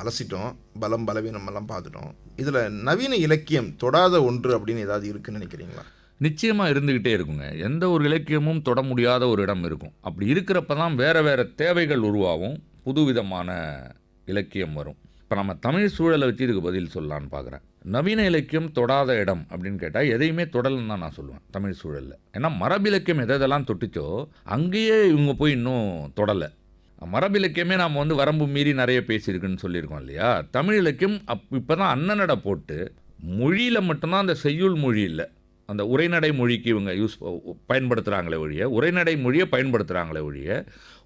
அலசிட்டோம், பலம் பலவீனமெல்லாம் பார்த்துட்டோம். இதில் நவீன இலக்கியம் தொடாத ஒன்று அப்படின்னு ஏதாவது இருக்குன்னு நினைக்கிறீங்களா? நிச்சயமாக இருந்துக்கிட்டே இருக்குங்க. எந்த ஒரு இலக்கியமும் தொட முடியாத ஒரு இடம் இருக்கும். அப்படி இருக்கிறப்ப தான் வேறு தேவைகள் உருவாகும், புதுவிதமான இலக்கியம் வரும். இப்போ நம்ம தமிழ் சூழலை வச்சு இதுக்கு பதில் சொல்லலான்னு பார்க்குறேன். நவீன இலக்கியம் தொடாத இடம் அப்படின்னு கேட்டால் எதையுமே தொடலன்னு தான் நான் சொல்லுவேன் தமிழ் சூழலில். ஏன்னா மரபிலக்கியம் எதெல்லாம் தொட்டுச்சோ அங்கேயே இவங்க போய் இன்னும் தொடலை. மரபிலக்கியமே நாம் வந்து வரம்பு மீறி நிறைய பேசியிருக்குன்னு சொல்லியிருக்கோம் இல்லையா? தமிழ் இலக்கியம் இப்போ தான் அன்னநடை போட்டு மொழியில் மட்டும்தான், அந்த செய்யுள் மொழி இல்லை, அந்த உரைநடை மொழிக்கு இவங்க பயன்படுத்துகிறாங்களே ஒழிய, உரைநடை மொழியை பயன்படுத்துகிறாங்களே ஒழிய,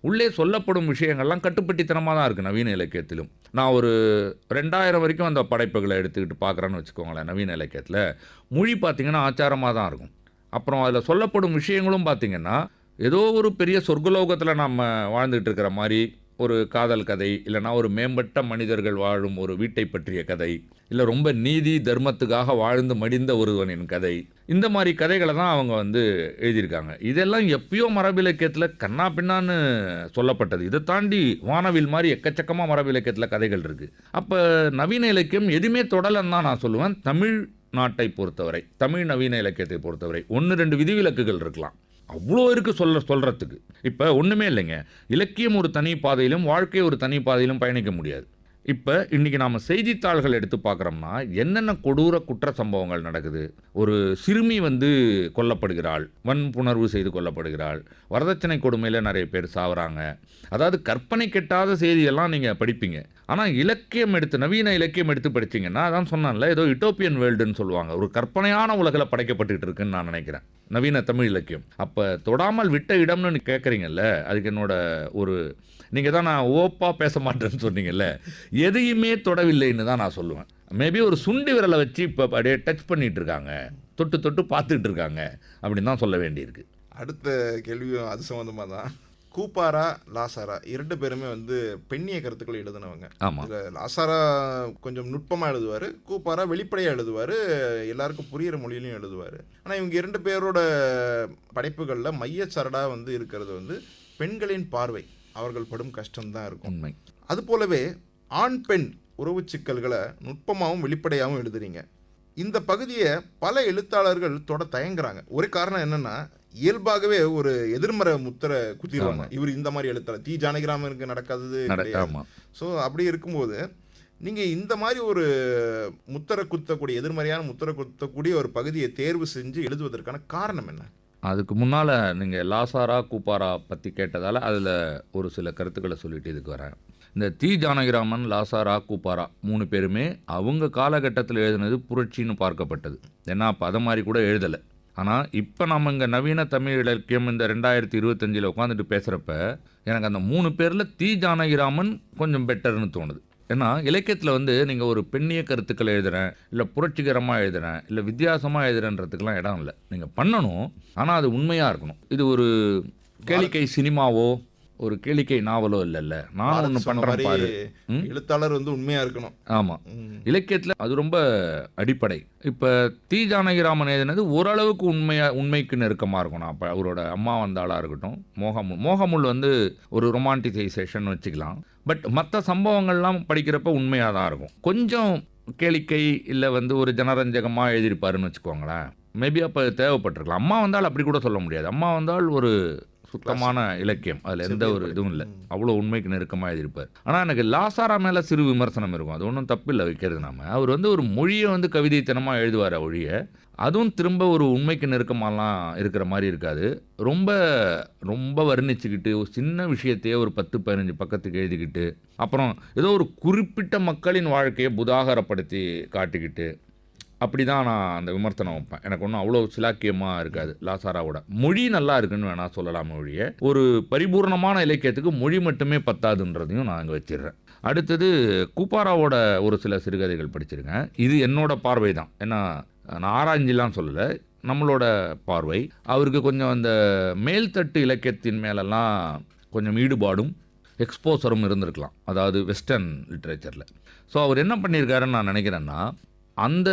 உள்ளே சொல்லப்படும் விஷயங்கள்லாம் கட்டுப்பட்டித்தனமாக தான் இருக்குது நவீன இலக்கியத்திலும். நான் ஒரு 2000 வரைக்கும் அந்த படைப்புகளை எடுத்துக்கிட்டு பார்க்குறேன்னு வச்சுக்கோங்களேன். நவீன இலக்கியத்தில் மொழி பார்த்திங்கன்னா ஆச்சாரமாக தான் இருக்கும். அப்புறம் அதில் சொல்லப்படும் விஷயங்களும் பார்த்திங்கன்னா ஏதோ ஒரு பெரிய சொர்க்கலோகத்தில் நம்ம வாழ்ந்துகிட்டு இருக்கிற மாதிரி ஒரு காதல் கதை, இல்லைனா ஒரு மேம்பட்ட மனிதர்கள் வாழும் ஒரு வீட்டை பற்றிய கதை, இல்லை ரொம்ப நீதி தர்மத்துக்காக வாழ்ந்து மடிந்த ஒருவனின் கதை, இந்த மாதிரி கதைகளை தான் அவங்க வந்து எழுதியிருக்காங்க. இதெல்லாம் எப்பயோ மரபிலக்கியத்தில் கண்ணா பின்னான்னு சொல்லப்பட்டது. இதை தாண்டி வானவில் மாதிரி எக்கச்சக்கமாக மரபிலக்கியத்தில் கதைகள் இருக்குது. அப்போ நவீன இலக்கியம் எதுவுமே தொடலைன்னு தான் நான் சொல்லுவேன். தமிழ் நாட்டை பொறுத்தவரை, தமிழ் நவீன இலக்கியத்தை பொறுத்தவரை 1-2 விதிவிலக்குகள் இருக்கலாம். அவ்வளோ இருக்கு சொல்கிறதுக்கு. இப்போ ஒன்றுமே இல்லைங்க. இலக்கியம் ஒரு தனி பாதையிலும் வாழ்க்கை ஒரு தனி பாதையிலும் பயணிக்க முடியாது. இப்போ இன்றைக்கி நாம் செய்தித்தாள்கள் எடுத்து பார்க்குறோம்னா என்னென்ன கொடூர குற்ற சம்பவங்கள் நடக்குது. ஒரு சிறுமி கொல்லப்படுகிறாள், வன்புணர்வு செய்து கொல்லப்படுகிறாள், வரதட்சணை கொடுமையில் நிறைய பேர் சாவறாங்க. அதாவது கற்பனை கெட்டாத செய்தியெல்லாம் நீங்கள் படிப்பீங்க. ஆனால் இலக்கியம் எடுத்து, நவீன இலக்கியம் எடுத்து படிச்சிங்கன்னா, அதான் சொன்னான்ல, ஏதோ யூட்டோப்பியன் வேர்ல்டுன்னு சொல்லுவாங்க, ஒரு கற்பனையான உலகில் படைக்கப்பட்டுக்கிட்டு இருக்குன்னு நான் நினைக்கிறேன் நவீன தமிழ் இலக்கியம். அப்போ தொடாமல் விட்ட இடம்னு கேட்குறீங்கல்ல, அதுக்கு என்னோட ஒரு, நீங்கள் தான் நான் ஓப்பாக பேச மாட்டேன்னு சொன்னீங்கல்ல, எதையுமே தொடவில்லைன்னு தான் நான் சொல்லுவேன். மேபி ஒரு சுண்டி விரலை வச்சு இப்போ அப்படியே டச் பண்ணிகிட்டு இருக்காங்க, தொட்டு தொட்டு பார்த்துக்கிட்டு இருக்காங்க அப்படின்னு தான் சொல்ல வேண்டியிருக்கு. அடுத்த கேள்வியும் அது சம்மந்தமாக தான். கூப்பாரா லாசாரா 2 பேருமே பெண்ணிய கருத்துக்களை எழுதினவங்க. ஆமாம். லாசாரா கொஞ்சம் நுட்பமாக எழுதுவார், கூப்பாரா வெளிப்படையாக எழுதுவார், எல்லாருக்கும் புரிகிற மொழியிலையும் எழுதுவார். ஆனால் இவங்க 2 பேரோட படைப்புகளில் மையச்சரடாக இருக்கிறது பெண்களின் பார்வை, அவர்கள் படும் கஷ்டம்தான் இருக்கும். உண்மை. அது போலவே ஆண் பெண் உறவு சிக்கல்களை நுட்பமாகவும் வெளிப்படையாகவும் எழுதுறீங்க. இந்த பகுதியை பல எழுத்தாளர்கள் தொட தயங்குறாங்க. ஒரு காரணம் என்னன்னா, இயல்பாகவே ஒரு எதிர்மறை முத்திரை குத்திடுவாங்க. இவர் இந்த மாதிரி எழுத்தாளர், தி ஜானகிராமனுக்கு நடக்காதது. ஸோ அப்படி இருக்கும்போது நீங்கள் இந்த மாதிரி ஒரு முத்திரை குத்தக்கூடிய, எதிர்மறையான முத்திரை குத்தக்கூடிய ஒரு பகுதியை தேர்வு செஞ்சு எழுதுவதற்கான காரணம் என்ன? அதுக்கு முன்னால் நீங்கள் லாசாரா கூப்பாரா பற்றி கேட்டதால் அதில் ஒரு சில கருத்துக்களை சொல்லிட்டு இதுக்கு வரேன். இந்த தி ஜானகிராமன், லாசாரா, கூப்பாரா 3 பேருமே அவங்க காலகட்டத்தில் எழுதினது புரட்சின்னு பார்க்கப்பட்டது. ஏன்னா அப்போ அதை மாதிரி கூட எழுதலை. ஆனால் இப்போ நம்ம இங்கே நவீன தமிழ் இலக்கியம் இந்த 2025 உட்காந்துட்டு பேசுகிறப்ப எனக்கு அந்த 3 பேரில் தி ஜானகிராமன் கொஞ்சம் பெட்டர்னு தோணுது. ஏன்னா இலக்கியத்தில் நீங்கள் ஒரு பெண்ணிய கருத்துக்களை எழுதுகிறேன், இல்லை புரட்சிகரமாக எழுதுகிறேன், இல்லை வித்தியாசமாக எழுதுறேன்றதுக்கெலாம் இடம் இல்லை. நீங்கள் பண்ணணும், ஆனால் அது உண்மையாக இருக்கணும். இது ஒரு கேளிக்கை சினிமாவோ ஒரு கேளிக்கை நாவலோ இல்லைல்ல, நான் ஒன்று பண்ணுறேன் பாரு. எழுத்தாளர் உண்மையாக இருக்கணும். ஆமாம், இலக்கியத்தில் அது ரொம்ப அடிப்படை. இப்போ தி ஜானகிராமன் எழுதினது ஓரளவுக்கு உண்மைக்கு நெருக்கமாக இருக்கணும். அப்போ அவரோட அம்மா வந்தாளாக இருக்கட்டும், மோகமுல் ஒரு ரொமான்டிசைசேஷன் வச்சுக்கலாம். பட் மற்ற சம்பவங்கள்லாம் படிக்கிறப்ப உண்மையாக தான் இருக்கும். கொஞ்சம் கேளிக்கை இல்லை ஒரு ஜனரஞ்சகமாக எழுதியிருப்பாருன்னு வச்சுக்கோங்களேன், மேபி அப்போ தேவைப்பட்டிருக்கலாம். அம்மா வந்தால் அப்படி கூட சொல்ல முடியாது. அம்மா வந்தால் ஒரு சுத்தமான இலக்கியம், அதில் எந்த ஒரு இதுவும் இல்லை, அவ்வளோ உண்மைக்கு நெருக்கமாக எழுதியிருப்பார். ஆனால் எனக்கு லாசாரா மேலே சிறு விமர்சனம் இருக்கும். அது ஒன்றும் தப்பு இல்லை வைக்கிறது. நாம அவர் ஒரு மொழியை கவிதைத்தனமாக எழுதுவார் ஒழிய, அதுவும் திரும்ப ஒரு உண்மைக்கு நெருக்கமாலாம் இருக்கிற மாதிரி இருக்காது. ரொம்ப ரொம்ப வர்ணிச்சுக்கிட்டு ஒரு சின்ன விஷயத்தையே ஒரு 10-15 பக்கத்துக்கு எழுதிக்கிட்டு, அப்புறம் ஏதோ ஒரு குறிப்பிட்ட மக்களின் வாழ்க்கையை புதாகரப்படுத்தி காட்டிக்கிட்டு, அப்படி தான் நான் அந்த விமர்சனம் வைப்பேன். எனக்கு ஒன்றும் அவ்வளோ சிலாக்கியமாக இருக்காது. லாசாராவோட மொழி நல்லா இருக்குன்னு வேணால் சொல்லலாம் ஒழிய, ஒரு பரிபூர்ணமான இலக்கியத்துக்கு மொழி மட்டுமே பத்தாதுன்றதையும் நான் அங்கே வச்சிடுறேன். அடுத்தது கூப்பாராவோட ஒரு சில சிறுகதைகள் படிச்சிருக்கேன். இது என்னோட பார்வை தான், ஏன்னா நான் ஆராய்ஞ்சிலாம் சொல்லலை, நம்மளோட பார்வை. அவருக்கு கொஞ்சம் அந்த மேல்தட்டு இலக்கியத்தின் மேலெல்லாம் கொஞ்சம் ஈடுபாடும் எக்ஸ்போசரும் இருந்திருக்கலாம், அதாவது வெஸ்டர்ன் லிட்ரேச்சரில். ஸோ அவர் என்ன பண்ணியிருக்காருன்னு நான் நினைக்கிறேன்னா, அந்த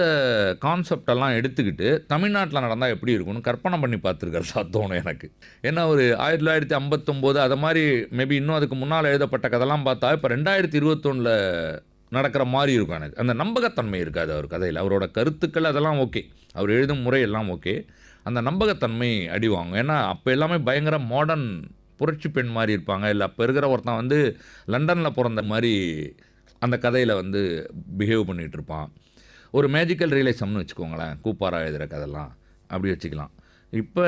கான்செப்டெல்லாம் எடுத்துக்கிட்டு தமிழ்நாட்டில் நடந்தால் எப்படி இருக்கும்னு கற்பனை பண்ணி பார்த்துருக்காரு தோணும் எனக்கு. ஏன்னா ஒரு 1959 அதை மாதிரி, மேபி இன்னும் அதுக்கு முன்னால் எழுதப்பட்ட கதைலாம் பார்த்தா இப்போ 2021 நடக்கிற மாதிரி இருக்கும். எனக்கு அந்த நம்பகத்தன்மை இருக்காது அவர் கதையில். அவரோட கருத்துக்கள் அதெல்லாம் ஓகே, அவர் எழுதும் முறை எல்லாம் ஓகே, அந்த நம்பகத்தன்மை அடிவாங்க. ஏன்னா அப்போ எல்லாமே பயங்கர மாடர்ன் புரட்சி பெண் மாதிரி இருப்பாங்க. இல்லை அப்போ இருக்கிற ஒருத்தன் லண்டனில் பிறந்த மாதிரி அந்த கதையில் பிஹேவ் பண்ணிகிட்டு இருப்பான். ஒரு மேஜிக்கல் ரியலிசம்னு வச்சுக்கோங்களேன், கூப்பாரா எழுதுகிற கதைலாம் அப்படி வச்சுக்கலாம். இப்போ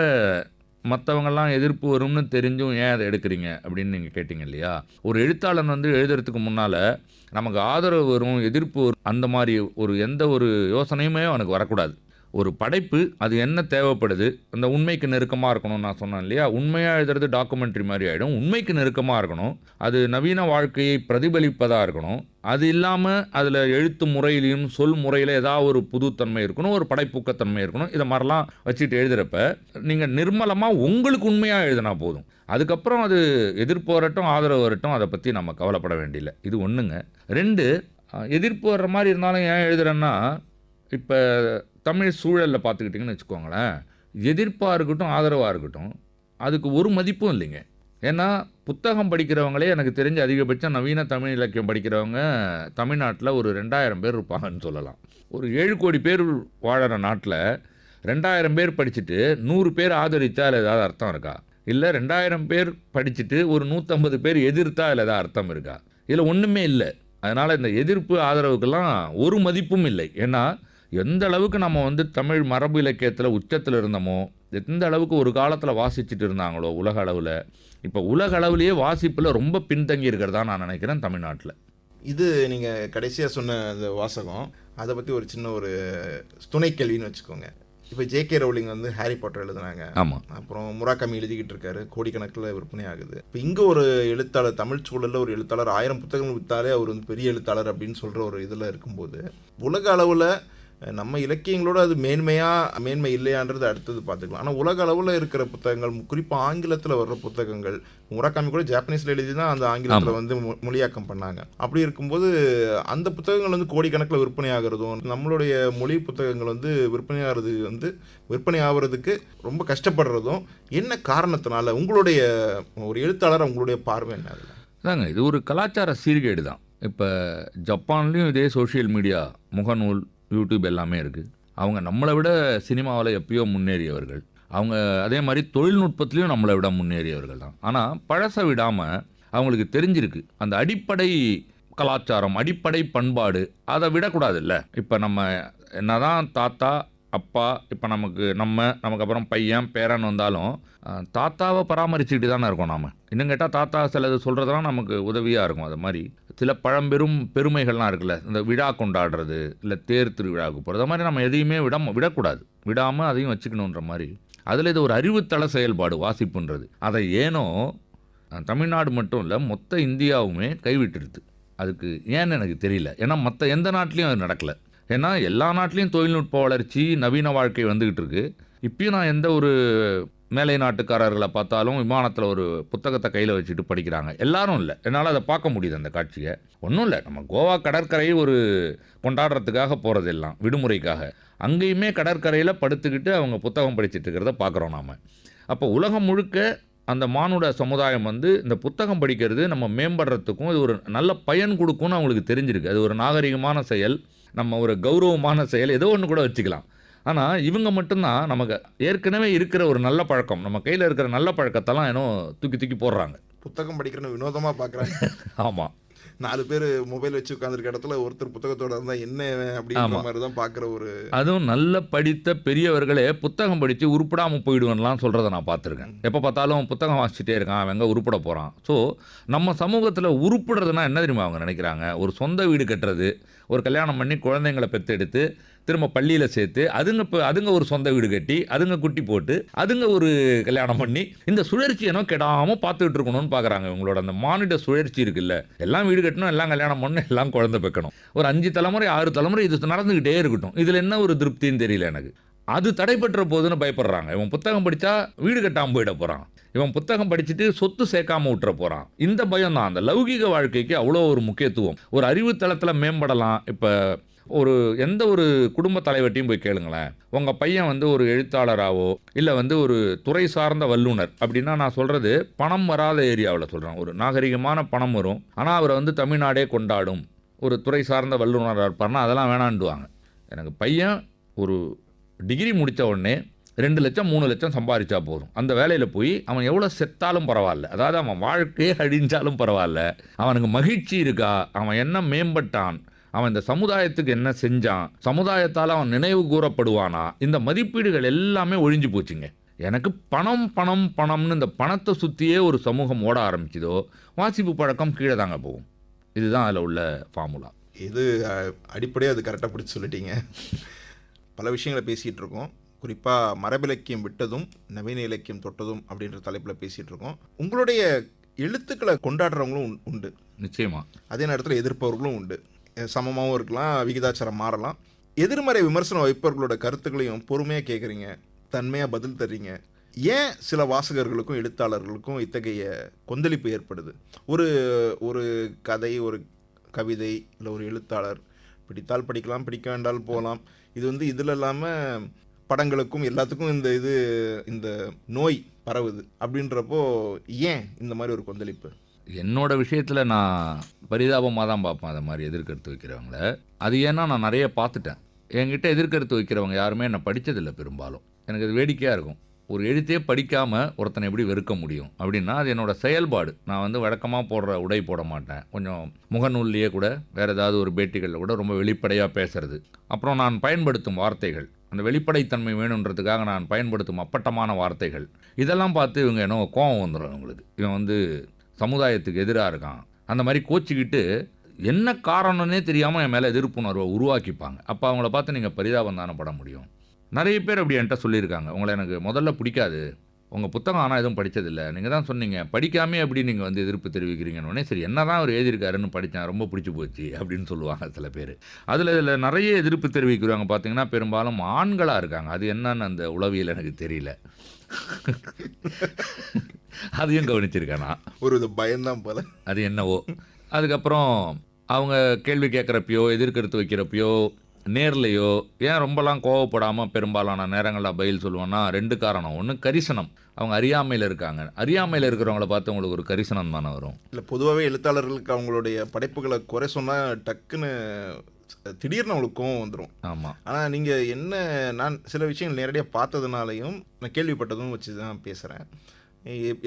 மற்றவங்கெல்லாம் எதிர்ப்பு வரும்னு தெரிஞ்சும் ஏன் அதை எடுக்கிறீங்க அப்படின்னு நீங்கள் கேட்டிங்க இல்லையா. ஒரு எழுத்தாளன் எழுதுறதுக்கு முன்னால் நமக்கு ஆதரவு வரும், எதிர்ப்பு வரும், அந்த மாதிரி எந்த ஒரு யோசனையுமே அவனுக்கு வரக்கூடாது. ஒரு படைப்பு அது என்ன தேவைப்படுது, அந்த உண்மைக்கு நெருக்கமாக இருக்கணும். நான் சொன்னேன் இல்லையா, உண்மையாக எழுதுறது டாக்குமெண்ட்ரி மாதிரி ஆகிடும். உண்மைக்கு நெருக்கமாக இருக்கணும், அது நவீன வாழ்க்கையை பிரதிபலிப்பதாக இருக்கணும். அது இல்லாமல் அதில் எழுத்து முறையிலையும் சொல் முறையில் ஏதாவது ஒரு புதுத்தன்மை இருக்கணும், ஒரு படைப்பூக்கத்தன்மை இருக்கணும். இதை மாதிரிலாம் வச்சுட்டு எழுதுகிறப்ப நீங்கள் நிர்மலமாக உங்களுக்கு உண்மையாக எழுதினா போதும். அதுக்கப்புறம் அது எதிர்ப்பு வரட்டும் ஆதரவு வரட்டும், அதை பற்றி நம்ம கவலைப்பட வேண்டியில்லை. இது ஒன்றுங்க. 2, எதிர்ப்பு வர்ற மாதிரி இருந்தாலும் ஏன் எழுதுகிறேன்னா, இப்போ தமிழ் சூழலில் பார்த்துக்கிட்டிங்கன்னு வச்சுக்கோங்களேன், எதிர்ப்பாக இருக்கட்டும் ஆதரவாக இருக்கட்டும், அதுக்கு ஒரு மதிப்பும் இல்லைங்க. ஏன்னா புத்தகம் படிக்கிறவங்களே எனக்கு தெரிஞ்ச அதிகபட்சம் நவீன தமிழ் இலக்கியம் படிக்கிறவங்க தமிழ்நாட்டில் ஒரு 2000 பேர் இருப்பாங்கன்னு சொல்லலாம். ஒரு 7 கோடி பேர் வாழற நாட்டில் 2000 பேர் படிச்சுட்டு 100 பேர் ஆதரித்தா அதில் ஏதாவது அர்த்தம் இருக்கா? இல்லை 2000 பேர் படிச்சுட்டு ஒரு 150 பேர் எதிர்த்தா அதில் ஏதாவது அர்த்தம் இருக்கா? இதில் ஒன்றுமே இல்லை. அதனால் இந்த எதிர்ப்பு ஆதரவுக்கெல்லாம் ஒரு மதிப்பும் இல்லை. ஏன்னா எந்த அளவுக்கு நம்ம வந்து தமிழ் மரபு இலக்கியத்தில் உச்சத்தில் இருந்தோமோ, எந்த அளவுக்கு ஒரு காலத்தில் வாசிச்சுட்டு இருந்தாங்களோ உலக அளவில், இப்போ உலக அளவுலேயே வாசிப்பில் ரொம்ப பின்தங்கி இருக்கிறதா நான் நினைக்கிறேன் தமிழ்நாட்டில். இது நீங்கள் கடைசியாக சொன்ன அந்த வாசகம், அதை பற்றி ஒரு சின்ன ஒரு துணை கேள்வின்னு வச்சுக்கோங்க. இப்போ ஜே.கே. ரவுலிங் வந்து ஹாரி பாட்டர் எழுதுனாங்க. ஆமாம். அப்புறம் முராகாமி எழுதிக்கிட்டு இருக்காரு, கோடிக்கணக்கில் விற்பனை ஆகுது. இப்போ இங்கே ஒரு எழுத்தாளர், தமிழ் சூழலில் ஒரு எழுத்தாளர் 1000 புத்தகங்கள் விற்றாலே அவர் வந்து பெரிய எழுத்தாளர் அப்படின்னு சொல்கிற ஒரு இதில் இருக்கும்போது, உலக அளவில் நம்ம இலக்கியங்களோட அது மேன்மை இல்லையான்றது அடுத்தது பார்த்துக்கலாம். ஆனால் உலக அளவில் இருக்கிற புத்தகங்கள், குறிப்பாக ஆங்கிலத்தில் வர்ற புத்தகங்கள், முராகாமி கூட ஜாப்பனீஸில் எழுதி தான் அந்த ஆங்கிலத்தில் வந்து மொழியாக்கம் பண்ணாங்க. அப்படி இருக்கும்போது அந்த புத்தகங்கள் வந்து கோடிக்கணக்கில் விற்பனை ஆகிறதும், நம்மளுடைய மொழி புத்தகங்கள் வந்து விற்பனை ஆகிறதுக்கு ரொம்ப கஷ்டப்படுறதும் என்ன காரணத்தினால? உங்களுடைய ஒரு எழுத்தாளர், உங்களுடைய பார்வை என்ன? அதாங்க, இது ஒரு கலாச்சார சீர்கேடு தான். இப்போ ஜப்பான்லேயும் இதே சோஷியல் மீடியா, முகநூல், யூடியூப் எல்லாமே இருக்குது. அவங்க நம்மளை விட சினிமாவில் எப்பயோ முன்னேறியவர்கள். அவங்க அதே மாதிரி தொழில்நுட்பத்துலேயும் நம்மளை விட முன்னேறியவர்கள் தான். ஆனால் பழசை விடாமல் அவங்களுக்கு தெரிஞ்சிருக்கு அந்த அடிப்படை கலாச்சாரம், அடிப்படை பண்பாடு, அதை விடக்கூடாதுல்ல. இப்போ நம்ம என்னதான் தாத்தா அப்பா, இப்போ நமக்கு அப்புறம் பையன் பேரன் வந்தாலும் தாத்தாவை பராமரிச்சுக்கிட்டு தானே இருக்கோம் நாம். இன்னும் கேட்டால் தாத்தா சிலது சொல்கிறதெல்லாம் நமக்கு உதவியாக இருக்கும். அது மாதிரி சில பழம்பெரும் பெருமைகள்லாம் இருக்குல்ல, இந்த விழா கொண்டாடுறது, இல்லை தேர் திருவிழாவுக்கு போகிறது, அது மாதிரி நம்ம எதையுமே விடக்கூடாது, விடாமல் அதையும் வச்சுக்கணுன்ற மாதிரி. அதில் இது ஒரு அறிவுத்தள செயல்பாடு வாசிப்புன்றது. அதை ஏனோ தமிழ்நாடு மட்டும் இல்லை, மொத்த இந்தியாவுமே கைவிட்டுருது. அதுக்கு ஏன்னு எனக்கு தெரியல. ஏன்னா மற்ற எந்த நாட்டிலையும் அது நடக்கலை. ஏன்னா எல்லா நாட்டிலையும் தொழில்நுட்ப வளர்ச்சி, நவீன வாழ்க்கை வந்துக்கிட்டு இருக்கு. இப்பயும் நான் எந்த ஒரு மேலை நாட்டுக்காரர்களை பார்த்தாலும் விமானத்தில் ஒரு புத்தகத்தை கையில் வச்சுட்டு படிக்கிறாங்க. எல்லாரும் இல்லை, என்னால் அதை பார்க்க முடியுது அந்த காட்சியை. ஒன்றும் இல்லை, நம்ம கோவா கடற்கரை ஒரு கொண்டாடுறதுக்காக போகிறது எல்லாம் விடுமுறைக்காக, அங்கேயுமே கடற்கரையில் படுத்துக்கிட்டு அவங்க புத்தகம் படிச்சுட்டு இருக்கிறத பார்க்குறோம் நாம். அப்போ உலகம் முழுக்க அந்த மானுட சமுதாயம் வந்து இந்த புத்தகம் படிக்கிறது நம்ம மேம்படுறதுக்கும் இது ஒரு நல்ல பயன் கொடுக்கும்னு அவங்களுக்கு தெரிஞ்சிருக்கு. அது ஒரு நாகரிகமான செயல், நம்ம ஒரு கௌரவமான செயல், ஏதோ ஒன்று கூட வச்சுக்கலாம். ஆனால் இவங்க மட்டும்தான் நமக்கு ஏற்கனவே இருக்கிற ஒரு நல்ல பழக்கம், நம்ம கையில் இருக்கிற நல்ல பழக்கத்தெல்லாம் ஏன்னோ தூக்கி போடுறாங்க. புத்தகம் படிக்கிறன்னு வினோதமாக பார்க்குறாங்க. ஆமாம், 4 பேர் மொபைல் வச்சு உட்காந்துருக்க இடத்துல ஒருத்தர் புத்தகத்தோட இருந்தால் என்ன அப்படிங்கிற மாதிரி தான் பார்க்குற ஒரு. அதுவும் நல்ல படித்த பெரியவர்களே புத்தகம் படித்து உருப்படாமல் போயிடுவேன்லாம் சொல்கிறத நான் பார்த்துருக்கேன். எப்போ பார்த்தாலும் புத்தகம் வாசிச்சுட்டே இருக்கான், அவன் எங்கே உருப்பட போகிறான். ஸோ நம்ம சமூகத்தில் உருப்படுறதுனா என்ன தெரியுமா அவங்க நினைக்கிறாங்க? ஒரு சொந்த வீடு கட்டுறது, ஒரு கல்யாணம் பண்ணி குழந்தைங்களை பெற்றெடுத்து திரும்ப பள்ளியில் சேர்த்து அதுங்க ஒரு சொந்த வீடு கட்டி அதுங்க குட்டி போட்டு அதுங்க ஒரு கல்யாணம் பண்ணி இந்த சுழற்சி ஏனோ கெடாமல் பார்த்துக்கிட்டு இருக்கணும்னு பார்க்குறாங்க. இவங்களோட அந்த மானிட சுழற்சி இருக்குல்ல, எல்லாம் வீடு கட்டணும், எல்லாம் கல்யாணம் பண்ணணும், எல்லாம் குழந்தை பெக்கணும், ஒரு 5 தலைமுறை 6 தலைமுறை இது நடந்துக்கிட்டே இருக்கட்டும். இதில் என்ன ஒரு திருப்தின்னு தெரியல எனக்கு. அது தடைபெற்ற போதுன்னு பயப்படுறாங்க. இவன் புத்தகம் படித்தா வீடு கட்டாமல் போயிட போகிறான், இவன் புத்தகம் படிச்சுட்டு சொத்து சேர்க்காம விட்டுற போகிறான். இந்த பயம் தான் அந்த லௌகீக வாழ்க்கைக்கு அவ்வளோ ஒரு முக்கியத்துவம். ஒரு அறிவுத்தளத்தில் மேம்படலாம். இப்போ எந்த ஒரு குடும்ப தலைவர்ட்டையும் போய் கேளுங்களேன், உங்கள் பையன் வந்து ஒரு எழுத்தாளராகவோ இல்லை வந்து ஒரு துறை சார்ந்த வல்லுனர் அப்படின்னா, நான் சொல்கிறது பணம் வராத ஏரியாவில் சொல்கிறேன். ஒரு நாகரிகமான பணம் வரும், ஆனால் அவரை வந்து தமிழ்நாடே கொண்டாடும் ஒரு துறை சார்ந்த வல்லுநராக இருப்பார்னா அதெல்லாம் வேணாண்டுவாங்க. எனக்கு பையன் ஒரு டிகிரி முடித்த உடனே 2 லட்சம் 3 லட்சம் சம்பாதிச்சா போதும், அந்த வேலையில் போய் அவன் எவ்வளோ செத்தாலும் பரவாயில்ல, அதாவது அவன் வாழ்க்கையே அழிஞ்சாலும் பரவாயில்ல, அவனுக்கு மகிழ்ச்சி இருக்கா, அவன் என்ன மேம்பட்டான், அவன் இந்த சமுதாயத்துக்கு என்ன செஞ்சான், சமுதாயத்தால் அவன் நினைவு கூறப்படுவானா, இந்த மதிப்பீடுகள் எல்லாமே ஒழிஞ்சு போச்சுங்க. எனக்கு பணம் பணம் பணம்னு இந்த பணத்தை சுற்றியே ஒரு சமூகம் ஓட ஆரம்பிச்சதோ வாசிப்பு பழக்கம் கீழே தாங்க போகும். இதுதான் அதில் உள்ள ஃபார்முலா. இது அடிப்படையாக அது கரெக்டாக பிடிச்சி சொல்லிட்டீங்க. பல விஷயங்களை பேசிகிட்டு இருக்கோம். குறிப்பாக மரபிலக்கியம் விட்டதும் நவீன இலக்கியம் தொட்டதும் அப்படின்ற தலைப்பில் பேசிகிட்டு இருக்கோம். உங்களுடைய எழுத்துக்களை கொண்டாடுறவங்களும் உண்டு நிச்சயமாக, அதே நேரத்தில் எதிர்ப்பவர்களும் உண்டு. சமமாகவும் இருக்கலாம், விகிதாச்சாரம் மாறலாம். எதிர்மறை விமர்சனம் வைப்பவர்களோட கருத்துக்களையும் பொறுமையாக கேட்குறீங்க, தன்மையாக பதில் தர்றீங்க. ஏன் சில வாசகர்களுக்கும் எழுத்தாளர்களுக்கும் இத்தகைய கொந்தளிப்பு ஏற்படுது? ஒரு கதை, ஒரு கவிதை, இல்லை ஒரு எழுத்தாளர் பிடித்தால் படிக்கலாம், பிடிக்க வேண்டால் போகலாம். இது வந்து இதில் இல்லாமல் படங்களுக்கும் எல்லாத்துக்கும் இந்த நோய் பரவுது அப்படின்றப்போ ஏன் இந்த மாதிரி ஒரு கொந்தளிப்பு? என்னோட விஷயத்தில் நான் பரிதாபமாக தான் பார்ப்பேன் அதை மாதிரி எதிர்கருத்து வைக்கிறவங்கள. அது ஏன்னா நான் நிறைய பார்த்துட்டேன். என்கிட்ட எதிர்கருத்து வைக்கிறவங்க யாருமே என்னை படித்ததில்லை பெரும்பாலும். எனக்கு அது வேடிக்கையாக இருக்கும். ஒரு எழுத்தையே படிக்காமல் ஒருத்தனை எப்படி வெறுக்க முடியும் அப்படின்னா அது என்னோட செயல்பாடு. நான் வழக்கமாக போடுற உடை போட மாட்டேன். கொஞ்சம் முகநூல்லையே கூட வேறு ஏதாவது ஒரு பேட்டிகளில் கூட ரொம்ப வெளிப்படையாக பேசுறது. அப்புறம் நான் பயன்படுத்தும் வார்த்தைகள், அந்த வெளிப்படைத்தன்மை வேணுன்றதுக்காக நான் பயன்படுத்தும் அப்பட்டமான வார்த்தைகள், இதெல்லாம் பார்த்து இவங்க என்ன கோபம் வந்துடும். இவங்களுக்கு இவன் சமுதாயத்துக்கு எதிராக இருக்கான் அந்த மாதிரி கோச்சிக்கிட்டு என்ன காரணம்னே தெரியாமல் என் மேலே எதிர்ப்புணர்வை உருவாக்கிப்பாங்க. அப்போ அவங்கள பார்த்து நீங்கள் பரிதாபம் தானே பட முடியும். நிறைய பேர் அப்படி என்கிட்ட சொல்லியிருக்காங்க, உங்களை எனக்கு முதல்ல பிடிக்காது, உங்கள் புத்தகம் ஆனால் எதுவும் படித்ததில்லை, நீங்கள் தான் சொன்னீங்க படிக்காமே எப்படி நீங்கள் எதிர்ப்பு தெரிவிக்கிறீங்கன்னு. சரி என்ன தான் அவர் எழுதியிருக்காருன்னு படித்தேன், ரொம்ப பிடிச்சி போச்சு அப்படின்னு சொல்லுவாங்க சில பேர். இதில் நிறைய எதிர்ப்பு தெரிவிக்கிறவங்க பார்த்தீங்கன்னா பெரும்பாலும் ஆண்களாக இருக்காங்க. அது என்னன்னு அந்த உளவியல் எனக்கு தெரியல. அதையும் கவனிச்சிருக்கேன் நான். ஒரு பயம்தான் போல. அது என்னவோ. அதுக்கப்புறம் அவங்க கேள்வி கேட்குறப்பையோ எதிர்கருத்து வைக்கிறப்பையோ நேர்லையோ ஏன் ரொம்பலாம் கோவப்படாமல் பெரும்பாலான நேரங்களில் பதில் சொல்லுவேன்னா 2 காரணம். ஒன்று கரிசனம், அவங்க அறியாமையில் இருக்காங்க. அறியாமையில் இருக்கிறவங்கள பார்த்து உங்களுக்கு ஒரு கரிசனம் தானே வரும். இல்லை, பொதுவாகவே எழுத்தாளர்களுக்கு அவங்களுடைய படைப்புகளை குறை சொன்னால் டக்குன்னு திடீர்னு அவங்களுக்கு கோவம் வந்துடும். ஆமாம். ஆனால் நீங்கள் நான் சில விஷயங்கள் நேரடியாக பார்த்ததுனாலையும் நான் கேள்விப்பட்டதும் வச்சு தான் பேசுகிறேன்.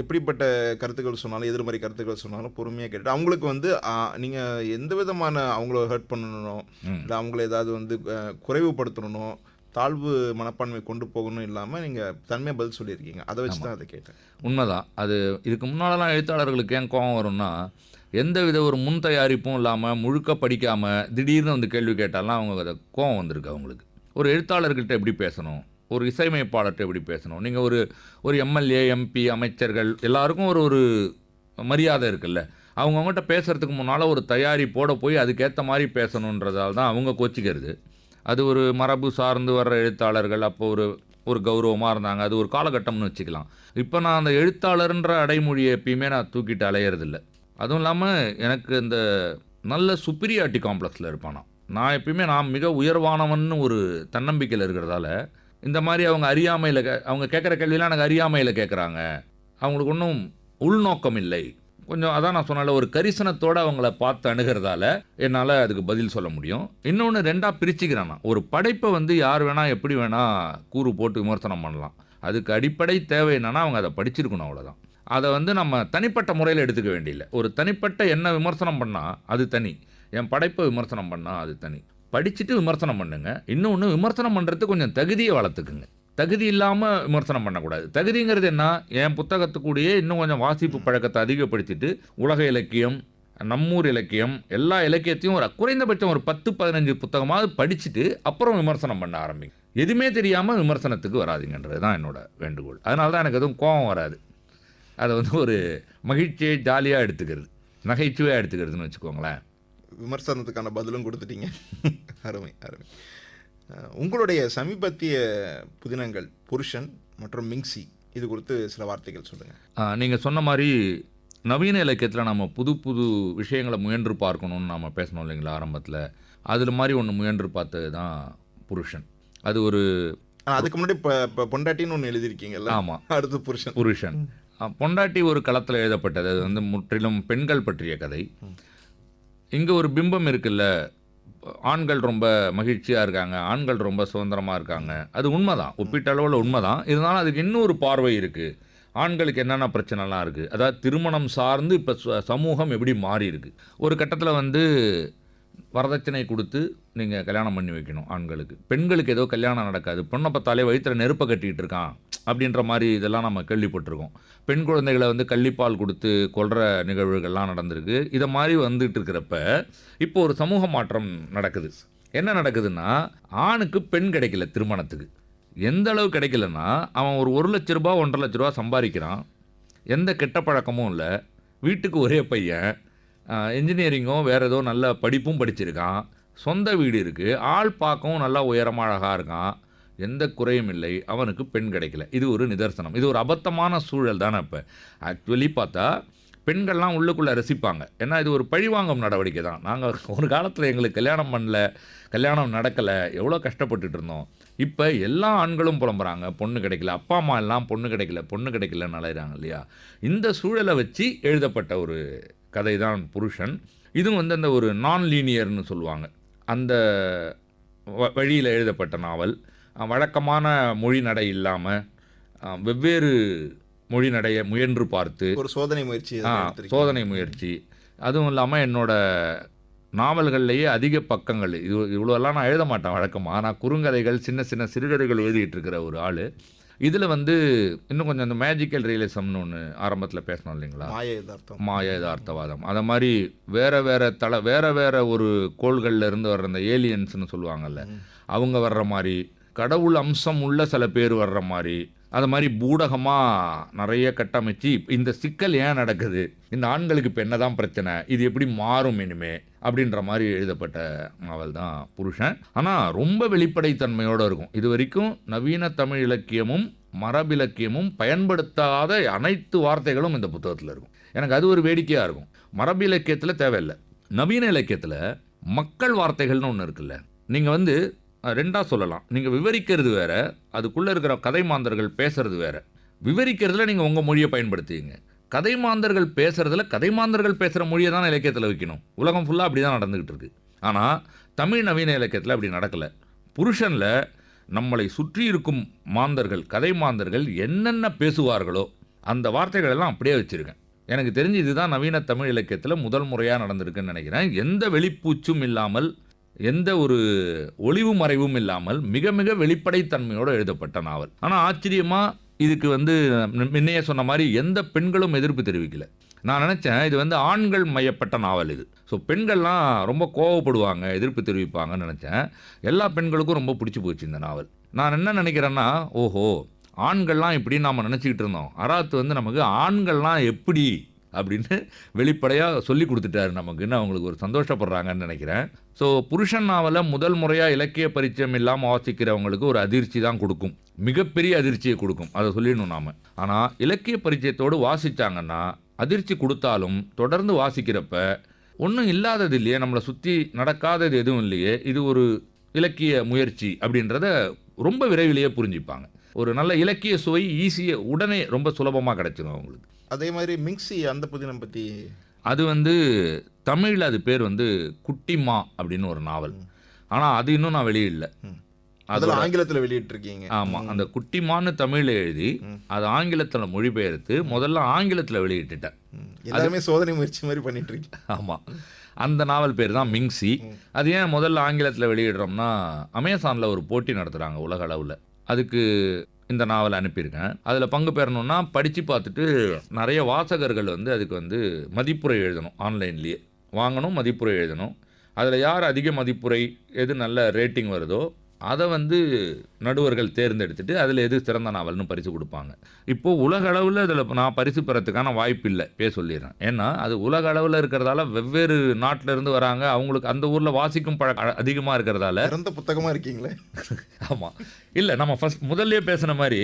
எப்படிப்பட்ட கருத்துக்கள் சொன்னாலும் எதிர்மறை கருத்துக்கள் சொன்னாலும் பொறுமையாக கேட்டு அவங்களுக்கு நீங்கள் எந்த விதமான அவங்கள ஹர்ட் பண்ணணும் இல்லை அவங்கள ஏதாவது குறைவுபடுத்தணும், தாழ்வு மனப்பான்மை கொண்டு போகணும் இல்லாமல் நீங்கள் தன்மையாக பதில் சொல்லியிருக்கீங்க. அதை வச்சு தான் அதை கேட்டேன். உண்மைதான். அது இதுக்கு முன்னாலலாம் எழுத்தாளர்களுக்கு ஏன் கோவம் வரும்னா எந்த வித ஒரு முன் தயாரிப்பும் இல்லாமல் முழுக்க படிக்காமல் திடீர்னு கேள்வி கேட்டாலாம் அவங்க அதை கோவம் வந்திருக்கு அவங்களுக்கு. ஒரு எழுத்தாளர்கிட்ட எப்படி பேசணும், ஒரு இசையமைப்பாளர்கிட்ட எப்படி பேசணும், நீங்கள் ஒரு எம்எல்ஏ எம்பி அமைச்சர்கள் எல்லாருக்கும் ஒரு மரியாதை இருக்குல்ல. அவங்கவுங்கள்ட்ட பேசுகிறதுக்கு முன்னால் ஒரு தயாரிப்போடு போய் அதுக்கேற்ற மாதிரி பேசணுன்றதால தான் அவங்க கோச்சிக்கிறது. அது ஒரு மரபு சார்ந்து வர்ற எழுத்தாளர்கள் அப்போ ஒரு கௌரவமாக இருந்தாங்க. அது ஒரு காலகட்டம்னு வச்சுக்கலாம். இப்போ நான் அந்த எழுத்தாளர்ன்ற அடைமொழியை எப்பயுமே நான் தூக்கிட்டு அலையிறதில்ல. அதுவும் இல்லாமல் எனக்கு இந்த நல்ல சுப்பீரியாரிட்டி காம்ப்ளெக்ஸில் இருப்பான். நான் எப்பயுமே நான் மிக உயர்வானவன்னு ஒரு தன்னம்பிக்கையில் இருக்கிறதால இந்த மாதிரி அவங்க அறியாமையில் அவங்க கேட்குற கேள்வியெலாம் எனக்கு அறியாமையில் கேட்குறாங்க. அவங்களுக்கு ஒன்றும் உள்நோக்கம் இல்லை. கொஞ்சம் அதான் நான் சொன்னால ஒரு கரிசனத்தோடு அவங்கள பார்த்து அணுகிறதால என்னால் அதுக்கு பதில் சொல்ல முடியும். இன்னொன்று 2ஆக பிரிச்சுக்கிறேன் நான். ஒரு படைப்பை யார் வேணால் எப்படி வேணால் கூறு போட்டு விமர்சனம் பண்ணலாம். அதுக்கு அடிப்படை தேவை என்னென்னா அவங்க அதை படிச்சிருக்கணும், அவ்வளோதான். அதை நம்ம தனிப்பட்ட முறையில் எடுத்துக்க வேண்டியில்லை. ஒரு தனிப்பட்ட என்ன விமர்சனம் பண்ணால் அது தனி, என் படைப்பை விமர்சனம் பண்ணால் அது தனி. படிச்சுட்டு விமர்சனம் பண்ணுங்க. இன்னொன்று விமர்சனம் பண்ணுறதுக்கு கொஞ்சம் தகுதியை வளர்த்துக்குங்க. தகுதி இல்லாமல் விமர்சனம் பண்ணக்கூடாது. தகுதிங்கிறது என்ன, என் புத்தகத்துக்கூடயே இன்னும் கொஞ்சம் வாசிப்பு பழக்கத்தை அதிகப்படுத்திட்டு உலக இலக்கியம், நம்மூர் இலக்கியம், எல்லா இலக்கியத்தையும் குறைந்தபட்சம் ஒரு 10-15 புத்தகமாவது படிச்சுட்டு அப்புறம் விமர்சனம் பண்ண ஆரம்பிங்க. எதுவுமே தெரியாமல் விமர்சனத்துக்கு வராதிங்கன்றது தான் என்னோட வேண்டுகோள். அதனால தான் எனக்கு எதுவும் கோபம் வராது. அதை ஒரு மகிழ்ச்சியை ஜாலியாக எடுத்துக்கிறது, நகைச்சுவையாக எடுத்துக்கிறதுன்னு வச்சுக்கோங்களேன். விமர்சனத்துக்கான பதிலும் கொடுத்துட்டீங்க. அருமை அருமை. உங்களுடைய சமீபத்திய புதினங்கள் புருஷன் மற்றும் மிங்சி, இது குறித்து சில வார்த்தைகள் சொல்லுங்கள். நீங்கள் சொன்ன மாதிரி நவீன இலக்கியத்தில் நம்ம புது புது விஷயங்களை முயன்று பார்க்கணுன்னு நம்ம பேசணும் இல்லைங்களா ஆரம்பத்தில். அதில் மாதிரி ஒன்று முயன்று பார்த்தது தான் புருஷன். அது அதுக்கு முன்னாடி இப்போ பொண்டாட்டின்னு ஒன்று எழுதியிருக்கீங்கல்ல? ஆமாம். அடுத்து புருஷன். பொண்டாட்டி ஒரு களத்தில் எழுதப்பட்டது. அது முற்றிலும் பெண்கள் பற்றிய கதை. இங்கே ஒரு பிம்பம் இருக்குல்ல, ஆண்கள் ரொம்ப மகிழ்ச்சியாக இருக்காங்க, ஆண்கள் ரொம்ப சுதந்திரமாக இருக்காங்க. அது உண்மைதான், ஒப்பீட்டளவில் உண்மைதான். இருந்தாலும் அதுக்கு இன்னொரு பார்வை இருக்குது. ஆண்களுக்கு என்னென்ன பிரச்சனைலாம் இருக்குது, அதாவது திருமணம் சார்ந்து இப்போ சமூகம் எப்படி மாறி இருக்குது. ஒரு கட்டத்தில் வரதட்சணை கொடுத்து நீங்கள் கல்யாணம் பண்ணி வைக்கணும் ஆண்களுக்கு. பெண்களுக்கு ஏதோ கல்யாணம் நடக்காது, பொண்ணை பார்த்தாலே வயிற்றில் நெருப்பை கட்டிகிட்டு இருக்கான் அப்படின்ற மாதிரி இதெல்லாம் நம்ம கேள்விப்பட்டிருக்கோம். பெண் குழந்தைகளை கள்ளிப்பால் கொடுத்து கொல்ற நிகழ்வுகள்லாம் நடந்திருக்கு. இதை மாதிரி வந்துட்டு இருக்கிறப்ப இப்போ ஒரு சமூக மாற்றம் நடக்குது. என்ன நடக்குதுன்னா, ஆணுக்கு பெண் கிடைக்கல திருமணத்துக்கு. எந்த அளவு கிடைக்கலன்னா, அவன் ஒரு 1 லட்ச ரூபா 1.5 லட்ச ரூபா சம்பாதிக்கிறான், எந்த கெட்ட பழக்கமும் இல்லை, வீட்டுக்கு ஒரே பையன், இன்ஜினியரிங்கோ வேறு ஏதோ நல்ல படிப்பும் படிச்சிருக்கான், சொந்த வீடு இருக்குது, ஆள் பார்க்கவும் நல்லா உயரமாக அழகாக இருக்கான், எந்த குறையும் இல்லை, அவனுக்கு பெண் கிடைக்கல. இது ஒரு நிதர்சனம். இது ஒரு அபத்தமான சூழல் தானே. இப்போ ஆக்சுவலி பார்த்தா பெண்கள்லாம் உள்ளுக்குள்ளே ரசிப்பாங்க. ஏன்னா இது ஒரு பழிவாங்கும் நடவடிக்கை தான். நாங்கள் ஒரு காலத்தில் எங்களுக்கு கல்யாணம் பண்ணல, கல்யாணம் நடக்கலை, எவ்வளோ கஷ்டப்பட்டுட்டு இருந்தோம். இப்போ எல்லா ஆண்களும் புலம்புறாங்க, பொண்ணு கிடைக்கல, அப்பா அம்மா எல்லாம் பொண்ணு கிடைக்கலன்னு அலையிறாங்க இல்லையா. இந்த சூழலை வச்சு எழுதப்பட்ட ஒரு கதை தான் புருஷன். இதுவும் வந்து அந்த ஒரு நான் லீனியர்னு சொல்லுவாங்க, அந்த வழியில் எழுதப்பட்ட நாவல். வழக்கமான மொழி நடை இல்லாமல் வெவ்வேறு மொழி நடைய முயன்று பார்த்து ஒரு சோதனை முயற்சி. சோதனை முயற்சி. அதுவும் இல்லாமல் என்னோட நாவல்கள்லேயே அதிக பக்கங்கள் இவ்வளோலாம் நான் எழுத மாட்டேன் வழக்கமாக. நான் குறுங்கதைகள், சின்ன சின்ன சிறுகதைகள் எழுதிட்டு இருக்கிற ஒரு ஆள். இதில் வந்து இன்னும் கொஞ்சம் அந்த மேஜிக்கல் ரியலிசம்னு ஒன்று ஆரம்பத்தில் பேசணும் இல்லைங்களா, மாய யதார்த்தவாதம். அதை மாதிரி வேற ஒரு கோள்களில் இருந்து வர்ற அந்த ஏலியன்ஸ்னு சொல்லுவாங்கல்ல, அவங்க வர்ற மாதிரி, கடவுள் அம்சம் உள்ள சில பேர் வர்ற மாதிரி, அது மாதிரி பூடகமாக நிறைய கட்டமைச்சு இந்த சிக்கல் ஏன் நடக்குது, இந்த ஆண்களுக்கு இப்போ என்ன தான் பிரச்சனை, இது எப்படி மாறும் இனிமே அப்படின்ற மாதிரி எழுதப்பட்ட நாவல் தான் புருஷன். ஆனால் ரொம்ப வெளிப்படைத்தன்மையோடு இருக்கும். இது வரைக்கும் நவீன தமிழ் இலக்கியமும் மரபிலக்கியமும் பயன்படுத்தாத அனைத்து வார்த்தைகளும் இந்த புத்தகத்தில் இருக்கும். எனக்கு அது ஒரு வேடிக்கையாக இருக்கும். மரபு இலக்கியத்தில் தேவையில்லை. நவீன இலக்கியத்தில் மக்கள் வார்த்தைகள்னு ஒன்று இருக்குல்ல, நீங்கள் வந்து ரெண்டாக சொல்லலாம். நீங்கள் விவரிக்கிறது வேறு, அதுக்குள்ளே இருக்கிற கதை மாந்தர்கள் பேசுறது வேறு. விவரிக்கிறதுல நீங்கள் உங்கள் மொழியை பயன்படுத்துவீங்க. கதை மாந்தர்கள் பேசுகிறதுல கதை மாந்தர்கள் பேசுகிற மொழியை தான் இலக்கியத்தில் வைக்கணும். உலகம் ஃபுல்லாக அப்படி தான் நடந்துக்கிட்டு இருக்கு. ஆனால் தமிழ் நவீன இலக்கியத்தில் அப்படி நடக்கலை. புருஷனில் நம்மளை சுற்றி இருக்கும் மாந்தர்கள், கதை மாந்தர்கள் என்னென்ன பேசுவார்களோ அந்த வார்த்தைகள் எல்லாம் அப்படியே வச்சுருக்கேன். எனக்கு தெரிஞ்சு இதுதான் நவீன தமிழ் இலக்கியத்தில் முதல் முறையாக நடந்திருக்குன்னு நினைக்கிறேன். எந்த வெளிப்பூச்சும் இல்லாமல், எந்த ஒரு ஒளிவு மறைவும் இல்லாமல் மிக மிக வெளிப்படைத்தன்மையோடு எழுதப்பட்ட நாவல். ஆனால் ஆச்சரியமாக இதுக்கு வந்து முன்னையே சொன்ன மாதிரி எந்த பெண்களும் எதிர்ப்பு தெரிவிக்கல. நான் நினச்சேன் இது வந்து ஆண்கள் மையப்பட்ட நாவல் இது. ஸோ பெண்கள்லாம் ரொம்ப கோவப்படுவாங்க, எதிர்ப்பு தெரிவிப்பாங்கன்னு நினச்சேன். எல்லா பெண்களுக்கும் ரொம்ப பிடிச்சி போச்சு இந்த நாவல். நான் என்ன நினைக்கிறேன்னா, ஓஹோ, ஆண்கள்லாம் இப்படின்னு நாம் நினச்சிக்கிட்டு இருந்தோம், அராத்து வந்து நமக்கு ஆண்கள்லாம் எப்படி அப்படின்னு வெளிப்படையாக சொல்லி கொடுத்துட்டாரு நமக்குன்னு அவங்களுக்கு ஒரு சந்தோஷப்படுறாங்கன்னு நினைக்கிறேன். ஸோ புருஷன் நாவலை முதல் முறையாக இலக்கிய பரிச்சயம் இல்லாமல் வாசிக்கிறவங்களுக்கு ஒரு அதிர்ச்சி தான் கொடுக்கும், மிகப்பெரிய அதிர்ச்சியை கொடுக்கும், அதை சொல்லிடணும் நாம். ஆனால் இலக்கிய பரிச்சயத்தோடு வாசித்தாங்கன்னா அதிர்ச்சி கொடுத்தாலும் தொடர்ந்து வாசிக்கிறப்ப ஒன்றும் இல்லாதது இல்லையே, நம்மளை சுற்றி நடக்காதது எதுவும் இல்லையே, இது ஒரு இலக்கிய முயற்சி அப்படின்றத ரொம்ப விரைவிலேயே புரிஞ்சுப்பாங்க. ஒரு நல்ல இலக்கிய சுவை ஈஸியாக உடனே ரொம்ப சுலபமாக கிடைச்சிடும் அவங்களுக்கு. அதே மாதிரி மிங்சி அந்த புதினம் பற்றி, அது வந்து தமிழில் அது பேர் வந்து குட்டிமா அப்படின்னு ஒரு நாவல். ஆனால் அது இன்னும் நான் வெளியிடல. அதில் ஆங்கிலத்தில் வெளியிட்டிருக்கீங்க. ஆமாம், அந்த குட்டிமான்னு தமிழில் எழுதி அது ஆங்கிலத்தில் மொழிபெயர்த்து முதல்ல ஆங்கிலத்தில் வெளியிட்டுட்டேன். எல்லாருமே சோதனை முயற்சி மாதிரி பண்ணிட்டு இருக்கீங்க. ஆமாம், அந்த நாவல் பேர் தான் மிங்சி. அது ஏன் முதல்ல ஆங்கிலத்தில் வெளியிடுறோம்னா, அமேசானில் ஒரு போட்டி நடத்துகிறாங்க உலக அளவில். அதுக்கு இந்த நாவலை அனுப்பியிருக்கேன். அதில் பங்கு பெறணுன்னா படித்து பார்த்துட்டு நிறைய வாசகர்கள் வந்து அதுக்கு வந்து மதிப்புரை எழுதணும். ஆன்லைன்லேயே வாங்கணும், மதிப்புரை எழுதணும். அதில் யார் அதிக மதிப்புரை, எது நல்ல ரேட்டிங் வருதோ அதை வந்து நடுவர்கள் தேர்ந்தெடுத்துட்டு அதில் எது சிறந்த நாவல்னு பரிசு கொடுப்பாங்க. இப்போது உலக அளவில் அதில் நான் பரிசு பெறத்துக்கான வாய்ப்பு இல்லை சொல்லிடுறேன். ஏன்னா அது உலக அளவில் இருக்கிறதால வெவ்வேறு நாட்டிலேருந்து வராங்க, அவங்களுக்கு அந்த ஊரில் வாசிக்கும் பழக்கம் அதிகமாக இருக்கிறதால. சிறந்த புத்தகமாக இருக்கீங்களே. ஆமாம், இல்லை நம்ம முதல்ல பேசுன மாதிரி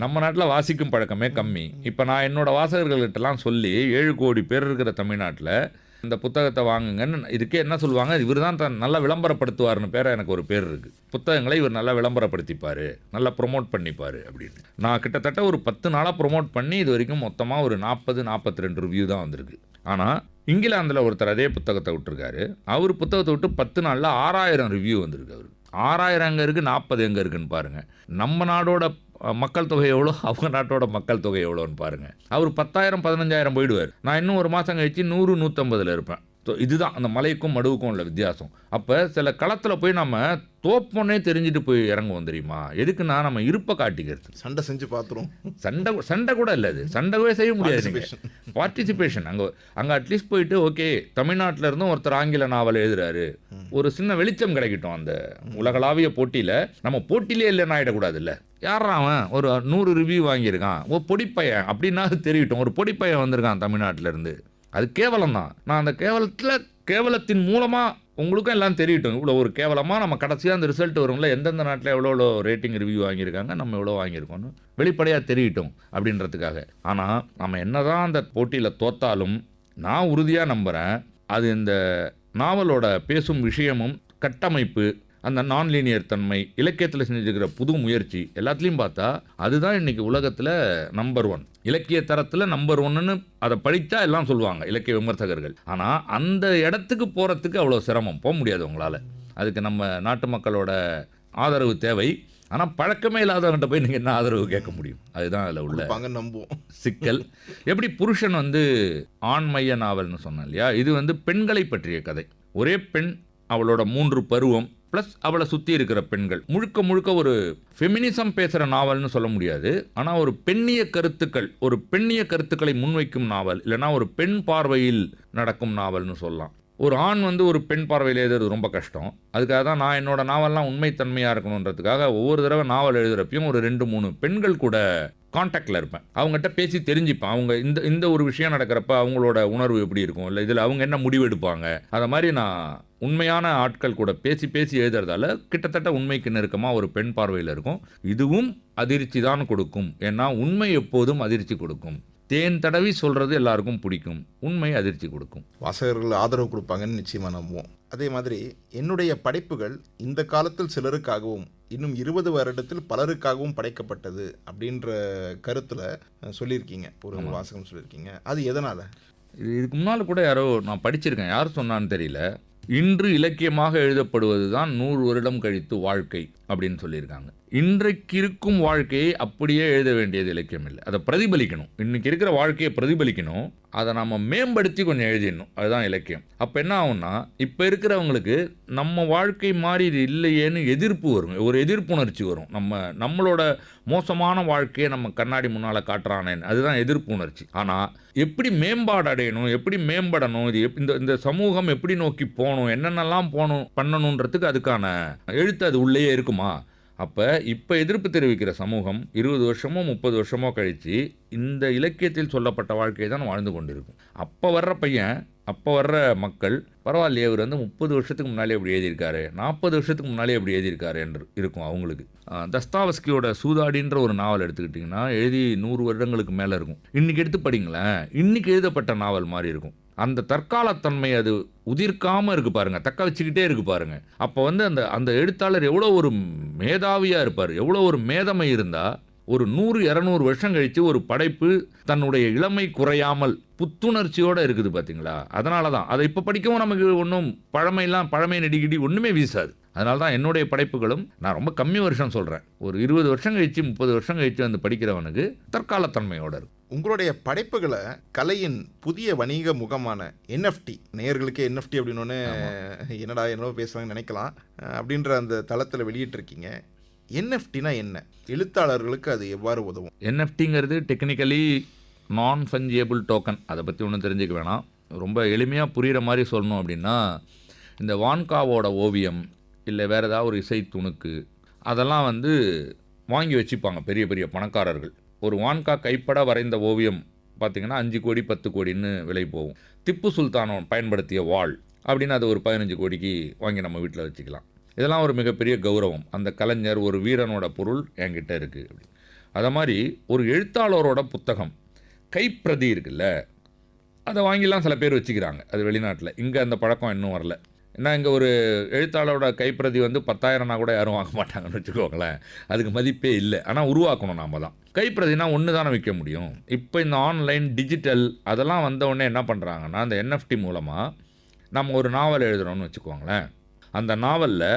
நம்ம நாட்டில் வாசிக்கும் பழக்கமே கம்மி. இப்போ நான் என்னோடய வாசகர்கள்கிட்டலாம் சொல்லி 7 கோடி பேர் இருக்கிற தமிழ்நாட்டில் இந்த புத்தகத்தை வாங்குங்கன்னு, இதுக்கே என்ன சொல்லுவாங்க, இவர் தான் நல்லா விளம்பரப்படுத்துவார்னு எனக்கு ஒரு பேர் இருக்குது. புத்தகங்களை இவர் நல்லா விளம்பரப்படுத்திப்பார், நல்லா ப்ரொமோட் பண்ணிப்பார் அப்படின்னு. நான் கிட்டத்தட்ட ஒரு 10 நாளாக ப்ரொமோட் பண்ணி இது வரைக்கும் மொத்தமாக ஒரு 40-42 ரிவ்யூ தான் வந்திருக்கு. ஆனால் இங்கிலாந்தில் ஒருத்தர் அதே புத்தகத்தை விட்டுருக்காரு. அவர் புத்தகத்தை விட்டு 10 நாளில் 6000 ரிவ்யூ வந்திருக்கு. அவருக்கு 6000 எங்கே இருக்குது, 40 எங்கே இருக்குன்னு பாருங்கள். நம்ம நாடோட மக்கள் தொகை எவ்வளோ, அவங்க நாட்டோட மக்கள் தொகை எவ்வளோன்னு பாருங்கள். அவர் 10,000-15,000 போயிடுவார். நான் இன்னும் ஒரு மாதம் கழிச்சு 100-150 இருப்பேன். ஸோ இதுதான் அந்த மலைக்கும் மடுவுக்கும் உள்ள வித்தியாசம். அப்போ சில களத்தில் போய் நம்ம தோப்போன்னே தெரிஞ்சுட்டு போய் இறங்குவோம் தெரியுமா. எதுக்குன்னா நம்ம இருப்பை காட்டிக்கிறது. சண்டை செஞ்சு பார்த்துரும். சண்டை கூட இல்லை, அது சண்டைவே செய்ய முடியாது. பார்ட்டிசிபேஷன் அங்கே அட்லீஸ்ட் போயிட்டு ஓகே, தமிழ்நாட்டில் இருந்தும் ஒருத்தர் ஆங்கில நாவல் எழுதுறாரு, ஒரு சின்ன வெளிச்சம் கிடைக்கட்டும். அந்த உலகளாவிய போட்டியில் நம்ம போட்டியிலே இல்லைன்னு ஆகிடக்கூடாது. இல்லை, யாரா அவன் ஒரு 100 ரிவ்யூ வாங்கியிருக்கான், ஒரு பொடிப்பையன் அப்படின்னா தெரியட்டும். ஒரு பொடிப்பையன் வந்திருக்கான் தமிழ்நாட்டிலேருந்து, அது கேவலம் தான். நான் அந்த கேவலத்தின் மூலமாக உங்களுக்கும் எல்லாம் தெரியட்டும். இவ்வளோ ஒரு கேவலமாக நம்ம கடைசியாக அந்த ரிசல்ட் வரும்ல, எந்தெந்த நாட்டில் எவ்வளோ ரேட்டிங் ரிவ்யூ வாங்கியிருக்காங்க, நம்ம எவ்வளோ வாங்கியிருக்கோன்னு வெளிப்படையாக தெரியட்டும் அப்படின்றதுக்காக. ஆனால் நம்ம என்னதான் அந்த போட்டியில் தோத்தாலும் நான் உறுதியாக நம்புகிறேன், அது இந்த நாவலோட பேசும் விஷயமும் கட்டமைப்பு, அந்த நான்லீனியர் தன்மை, இலக்கியத்தில் செஞ்சுருக்கிற புது முயற்சி எல்லாத்துலேயும் பார்த்தா அதுதான் இன்றைக்கி உலகத்தில் நம்பர் 1, இலக்கிய தரத்தில் நம்பர் 1ன்னு அதை படித்தா எல்லாம் சொல்லுவாங்க இலக்கிய விமர்சகர்கள். ஆனால் அந்த இடத்துக்கு போகிறதுக்கு அவ்வளோ சிரமம், போக முடியாது உங்களால். அதுக்கு நம்ம நாட்டு மக்களோட ஆதரவு தேவை. ஆனால் பழக்கமே இல்லாதவங்கிட்ட போய் நீங்கள் என்ன ஆதரவு கேட்க முடியும்? அதுதான் அதில் உள்ள நம்புவோம் சிக்கல். எப்படி புருஷன் ஆண்மைய நாவல்னு சொன்னேன் இல்லையா, இது பெண்களை பற்றிய கதை. ஒரே பெண், அவளோட 3 பருவம் ப்ளஸ் அவளை சுற்றி இருக்கிற பெண்கள், முழுக்க முழுக்க ஒரு ஃபெமினிசம் பேசுகிற நாவல்னு சொல்ல முடியாது. ஆனால் ஒரு பெண்ணிய கருத்துக்களை முன்வைக்கும் நாவல், இல்லைனா ஒரு பெண் பார்வையில் நடக்கும் நாவல்னு சொல்லலாம். ஒரு ஆண் ஒரு பெண் பார்வையில் எழுதுறது ரொம்ப கஷ்டம். அதுக்காக தான் நான் என்னோட நாவல்லாம் உண்மைத்தன்மையாக இருக்கணுன்றதுக்காக ஒவ்வொரு தடவை நாவல் எழுதுகிறப்பையும் ஒரு 2-3 பெண்கள் கூட காண்டாக்டில் இருப்பேன். அவங்ககிட்ட பேசி தெரிஞ்சுப்பேன். அவங்க இந்த ஒரு விஷயம் நடக்கிறப்ப அவங்களோட உணர்வு எப்படி இருக்கும், இல்லை இதில் அவங்க என்ன முடிவு எடுப்பாங்க. அதை மாதிரி நான் உண்மையான ஆட்கள் கூட பேசி எழுதுறதால கிட்டத்தட்ட உண்மைக்கு நெருக்கமாக ஒரு பெண் பார்வையில் இருக்கும். இதுவும் அதிர்ச்சி தான் கொடுக்கும். ஏன்னா உண்மை எப்போதும் அதிர்ச்சி கொடுக்கும். தேன் தடவி சொல்கிறது எல்லாருக்கும் பிடிக்கும், உண்மை அதிர்ச்சி கொடுக்கும். வாசகர்கள் ஆதரவு கொடுப்பாங்கன்னு நிச்சயமாக நம்புவோம். அதே மாதிரி என்னுடைய படைப்புகள் இந்த காலத்தில் சிலருக்காகவும் இன்னும் 20 வருடத்தில் பலருக்காகவும் படைக்கப்பட்டது அப்படின்ற கருத்தில் சொல்லியிருக்கீங்க, ஒரு வாசகம் சொல்லியிருக்கீங்க. அது எதனால்? இதுக்கு முன்னால் கூட யாரோ நான் படிச்சிருக்கேன், யார் சொன்னான்னு தெரியல, இன்று இலக்கியமாக எழுதப்படுவது தான் 100 வருடம் கழித்து வாழ்க்கை அப்படின்னு சொல்லியிருக்காங்க. இன்றைக்கு இருக்கும் வாழ்க்கையை அப்படியே எழுத வேண்டியது இலக்கியம் இல்லை, அதை பிரதிபலிக்கணும். இன்றைக்கி இருக்கிற வாழ்க்கையை பிரதிபலிக்கணும், அதை நம்ம மேம்படுத்தி கொஞ்சம் எழுதிடணும், அதுதான் இலக்கியம். அப்போ என்ன ஆகும்னா, இப்போ இருக்கிறவங்களுக்கு நம்ம வாழ்க்கை மாதிரி இது இல்லையேன்னு எதிர்ப்பு வரும், ஒரு எதிர்ப்புணர்ச்சி வரும். நம்மளோட மோசமான வாழ்க்கையை நம்ம கண்ணாடி முன்னால் காட்டுறானேன்னு, அதுதான் எதிர்ப்பு உணர்ச்சி. ஆனால் எப்படி மேம்பாடு அடையணும், எப்படி மேம்படணும், இது இந்த சமூகம் எப்படி நோக்கி போகணும், என்னென்னலாம் பண்ணணுன்றதுக்கு அதுக்கான எழுத்து அது உள்ளேயே இருக்குமா? அப்போ இப்போ எதிர்ப்பு தெரிவிக்கிற சமூகம் 20 வருஷமோ 30 வருஷமோ கழித்து இந்த இலக்கியத்தில் சொல்லப்பட்ட வாழ்க்கையை தான் வாழ்ந்து கொண்டிருக்கும். அப்போ வர்ற மக்கள் பரவாயில்லையே, இவர் 30 வருஷத்துக்கு முன்னாலே எப்படி எழுதியிருக்காரு, 40 வருஷத்துக்கு முன்னாலே எப்படி எழுதியிருக்காரு என்று இருக்கும் அவங்களுக்கு. தஸ்தாவஸ்கியோட சூதாடின்ற ஒரு நாவல் எடுத்துக்கிட்டிங்கன்னா எழுதி 100 வருடங்களுக்கு மேலே இருக்கும். இன்றைக்கி எடுத்து படிங்களேன், இன்றைக்கி எழுதப்பட்ட நாவல் மாதிரி இருக்கும். அந்த தற்காலத்தன்மை அது உதிர்க்காமல் இருக்குது பாருங்கள், தக்க வச்சுக்கிட்டே இருக்குது பாருங்கள். அப்போ அந்த எழுத்தாளர் எவ்வளோ ஒரு மேதாவியாக இருப்பார், எவ்வளோ ஒரு மேதமை இருந்தால் ஒரு 100-200 வருஷம் கழித்து ஒரு படைப்பு தன்னுடைய இளமை குறையாமல் புத்துணர்ச்சியோடு இருக்குது பார்த்தீங்களா? அதனால தான் அதை இப்போ படிக்கவும் நமக்கு ஒன்றும் பழமை நெடிகிடி ஒன்றுமே வீசாது. அதனால தான் என்னுடைய படைப்புகளும் நான் ரொம்ப கம்மி வருஷம் சொல்கிறேன், ஒரு 20 வருஷம் கழித்து 30 வருஷம் கழித்து படிக்கிறவனுக்கு தற்காலத்தன்மையோடு இருக்கும். உங்களுடைய படைப்புகளை கலையின் புதிய வணிக முகமான NFT, நேயர்களுக்கே NFT அப்படின்னோடனே என்னடோ பேசுகிறாங்கன்னு நினைக்கலாம், அப்படின்ற அந்த தளத்தில் வெளியிட்டிருக்கீங்க. NFTனா என்ன? எழுத்தாளர்களுக்கு அது எவ்வாறு உதவும்? NFTங்கிறது டெக்னிக்கலி நான் ஃபஞ்சியபிள் டோக்கன். அதை பற்றி ஒன்றும் தெரிஞ்சுக்க வேணாம். ரொம்ப எளிமையாக புரிகிற மாதிரி சொல்லணும் அப்படின்னா, இந்த வான்காவோட ஓவியம் இல்லை வேறு ஏதாவது ஒரு இசை துணுக்கு அதெல்லாம் வாங்கி வச்சுப்பாங்க பெரிய பெரிய பணக்காரர்கள். ஒரு வான்கா கைப்பட வரைந்த ஓவியம் பார்த்திங்கன்னா 5 கோடி 10 கோடின்னு விலை போகும். திப்பு சுல்தானோ பயன்படுத்திய வாள் அப்படின்னு அது ஒரு 15 கோடிக்கு வாங்கி நம்ம வீட்டில் வச்சுக்கலாம். இதெல்லாம் ஒரு மிகப்பெரிய கௌரவம். அந்த கலைஞர் ஒரு வீரனோட பொருள் என்கிட்ட இருக்குது அப்படி. அதை மாதிரி ஒரு எழுத்தாளரோட புத்தகம் கைப்பிரதி இருக்குல்ல, அதை வாங்கிலாம் சில பேர் வச்சுக்கிறாங்க. அது வெளிநாட்டில். இங்கே அந்த பழக்கம் இன்னும் வரல. ஏன்னா இங்கே ஒரு எழுத்தாளரோட கைப்பிரதி 10,000னா கூட யாரும் வாங்க மாட்டாங்கன்னு வச்சுக்கோங்களேன். அதுக்கு மதிப்பே இல்லை. ஆனால் உருவாக்கணும் நாம் தான். கைப்பிரதினா ஒன்று தானே விற்க முடியும். இப்போ இந்த ஆன்லைன் டிஜிட்டல் அதெல்லாம் வந்தவுடனே என்ன பண்ணுறாங்கன்னா, அந்த NFT மூலமாக நம்ம ஒரு நாவல் எழுதுகிறோன்னு வச்சுக்கோங்களேன், அந்த நாவலில்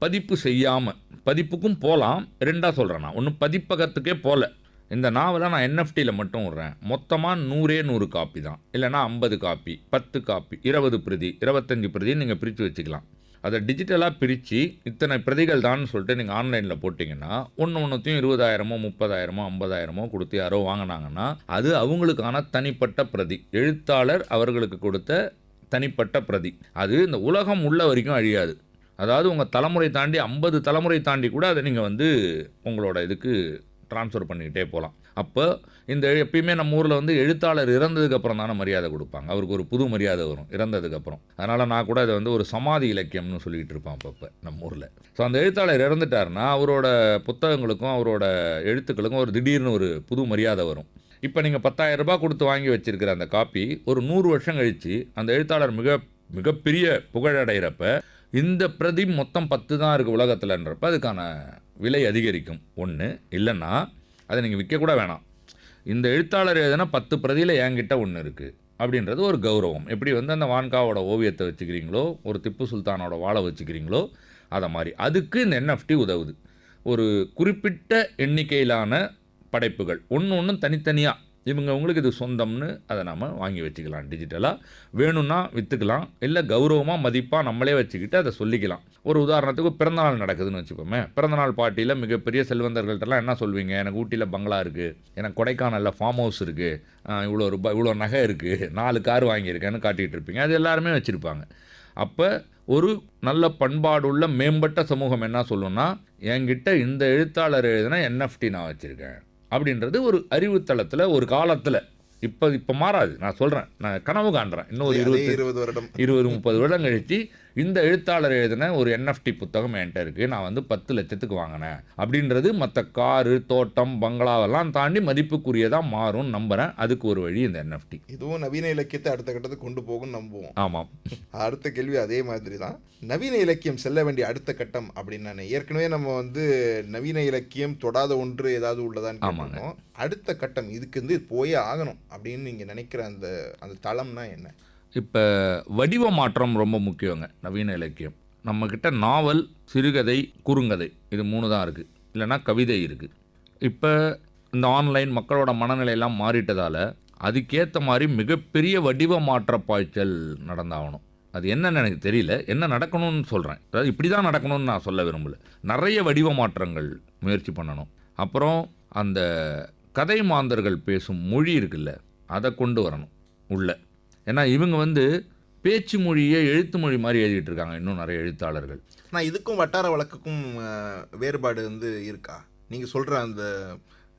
பதிப்பு செய்யாமல், பதிப்புக்கும் போகலாம், 2ஆக சொல்கிறேன் நான், ஒன்று பதிப்பகத்துக்கே போகல, இந்த நாவலை நான் NFTயில் மட்டும் விட்றேன், மொத்தமாக 100 காப்பி தான், இல்லைனா 50 காப்பி, 10 காப்பி, 20 பிரதி, 25 பிரதின்னு நீங்கள் பிரித்து வச்சுக்கலாம். அதை டிஜிட்டலாக பிரித்து இத்தனை பிரதிகள் தான் சொல்லிட்டு நீங்கள் ஆன்லைனில் போட்டிங்கன்னா ஒன்றுத்தையும் 20,000மோ 30,000மோ 50,000மோ கொடுத்து யாரோ வாங்கினாங்கன்னா அது அவங்களுக்கான தனிப்பட்ட பிரதி, எழுத்தாளர் அவர்களுக்கு கொடுத்த தனிப்பட்ட பிரதி. அது இந்த உலகம் உள்ள வரைக்கும் அழியாது. அதாவது உங்கள் தலைமுறை தாண்டி 50 தலைமுறை தாண்டி கூட அதை நீங்கள் உங்களோட இதுக்கு ட்ரான்ஸ்ஃபர் பண்ணிக்கிட்டே போகலாம். அப்போ இந்த எப்பயுமே நம்ம ஊரில் வந்து எழுத்தாளர் இறந்ததுக்கப்புறம் தானே மரியாதை கொடுப்பாங்க, அவருக்கு ஒரு புது மரியாதை வரும் இறந்ததுக்கப்புறம். அதனால் நான் கூட இதை வந்து ஒரு சமாதி இலக்கியம்னு சொல்லிகிட்டு இருப்பேன் அப்பப்போ நம்ம ஊரில். ஸோ அந்த எழுத்தாளர் இறந்துட்டாருன்னா அவரோட புத்தகங்களுக்கும் அவரோட எழுத்துக்களுக்கும் ஒரு திடீர்னு ஒரு புது மரியாதை வரும். இப்போ நீங்கள் 10,000 ரூபாய் கொடுத்து வாங்கி வச்சிருக்கிற அந்த காப்பி ஒரு 100 வருஷம் கழித்து அந்த எழுத்தாளர் மிகப்பெரிய புகழடைகிறப்ப இந்த பிரதி மொத்தம் 10 தான் இருக்குது உலகத்தில்ன்றப்ப அதுக்கான விலை அதிகரிக்கும். ஒன்று இல்லைன்னா அதை நீங்கள் விற்கக்கூட வேணாம். இந்த எழுத்தாளர் எழுதுனா 10 பிரதியில் என்கிட்ட ஒன்று இருக்குது அப்படின்றது ஒரு கௌரவம். எப்படி வந்து அந்த வான்காவோட ஓவியத்தை வச்சுக்கிறீங்களோ, ஒரு திப்பு சுல்தானோட வாழை வச்சுக்கிறீங்களோ, அதை மாதிரி அதுக்கு இந்த NFT உதவுது. ஒரு குறிப்பிட்ட எண்ணிக்கையிலான படைப்புகள் ஒன்று தனித்தனியாக உங்களுக்கு இது சொந்தம்னு அதை நம்ம வாங்கி வச்சுக்கலாம். டிஜிட்டலாக வேணும்னா விற்றுக்கலாம், இல்லை கௌரவமாக மதிப்பாக நம்மளே வச்சுக்கிட்டு அதை சொல்லிக்கலாம். ஒரு உதாரணத்துக்கு பிறந்தநாள் நடக்குதுன்னு வச்சுப்போமே, பிறந்தநாள் பார்ட்டியில் மிகப்பெரிய செல்வந்தர்கள்ட்டெல்லாம் என்ன சொல்வீங்க? எனக்கு ஊட்டியில் பங்களா இருக்குது, எனக்கு கொடைக்கானலில் ஃபார்ம் ஹவுஸ் இருக்குது, இவ்வளோ ரூபாய் இவ்வளோ நகை இருக்குது, 4 கார் வாங்கியிருக்கேன்னு காட்டிகிட்டு இருப்பீங்க. அது எல்லாருமே வச்சுருப்பாங்க. அப்போ ஒரு நல்ல பண்பாடுள்ள மேம்பட்ட சமூகம் என்ன சொல்லுன்னா, என்கிட்ட இந்த எழுத்தாளர் எழுதுனா NFT நான் வச்சுருக்கேன் அப்படின்றது ஒரு அறிவுத்தளத்தில் ஒரு காலத்தில். இப்போ மாறாது. நான் சொல்கிறேன், நான் கனவு காண்றேன். இன்னொரு 20-30 வருடம் கழித்து இந்த எழுத்தாளர் எழுதின ஒரு NFT புத்தகம் என்கிட்ட இருக்குது, நான் வந்து 10 லட்சத்துக்கு வாங்கினேன் அப்படின்றது மற்ற காரு, தோட்டம், பங்களாவெல்லாம் தாண்டி மதிப்புக்குரியதாக மாறும் நம்புகிறேன். அதுக்கு ஒரு வழி இந்த NFT. இதுவும் நவீன இலக்கியத்தை அடுத்த கட்டத்துக்கு கொண்டு போகும் நம்புவோம். ஆமாம். அடுத்த கேள்வி அதே மாதிரி தான். நவீன இலக்கியம் செல்ல வேண்டிய அடுத்த கட்டம் அப்படின்னு நான் ஏற்கனவே நம்ம வந்து நவீன இலக்கியம் தொடாத ஒன்று ஏதாவது உள்ளதான்னு கேட்கணும். அடுத்த கட்டம் இதுக்கு வந்து போயே ஆகணும் அப்படின்னு நீங்கள் நினைக்கிற அந்த தளம்னா என்ன? இப்போ வடிவ மாற்றம் ரொம்ப முக்கியங்க நவீன இலக்கியம். நம்மக்கிட்ட நாவல், சிறுகதை, குறுங்கதை இது 3 தான் இருக்குது, இல்லைன்னா கவிதை இருக்குது. இப்போ இந்த ஆன்லைன் மக்களோட மனநிலையெல்லாம் மாறிட்டதால் அதுக்கேற்ற மாதிரி மிகப்பெரிய வடிவ மாற்ற பாய்ச்சல் நடந்தாகணும். அது என்னன்னு எனக்கு தெரியல, என்ன நடக்கணும்னு சொல்கிறேன். அதாவது இப்படி தான் நடக்கணும்னு நான் சொல்ல விரும்பல. நிறைய வடிவ மாற்றங்கள் முயற்சி பண்ணணும். அப்புறம் அந்த கதை மாந்தர்கள் பேசும் மொழி இருக்குல்ல, அதை கொண்டு வரணும் உள்ள. ஏன்னா இவங்க வந்து பேச்சு மொழியே எழுத்து மொழி மாதிரி எழுதிட்டு இருக்காங்க இன்னும் நிறைய எழுத்தாளர்கள். ஆனால் இதுக்கும் வட்டார வழக்குக்கும் வேறுபாடு வந்து இருக்கா? நீங்கள் சொல்கிற அந்த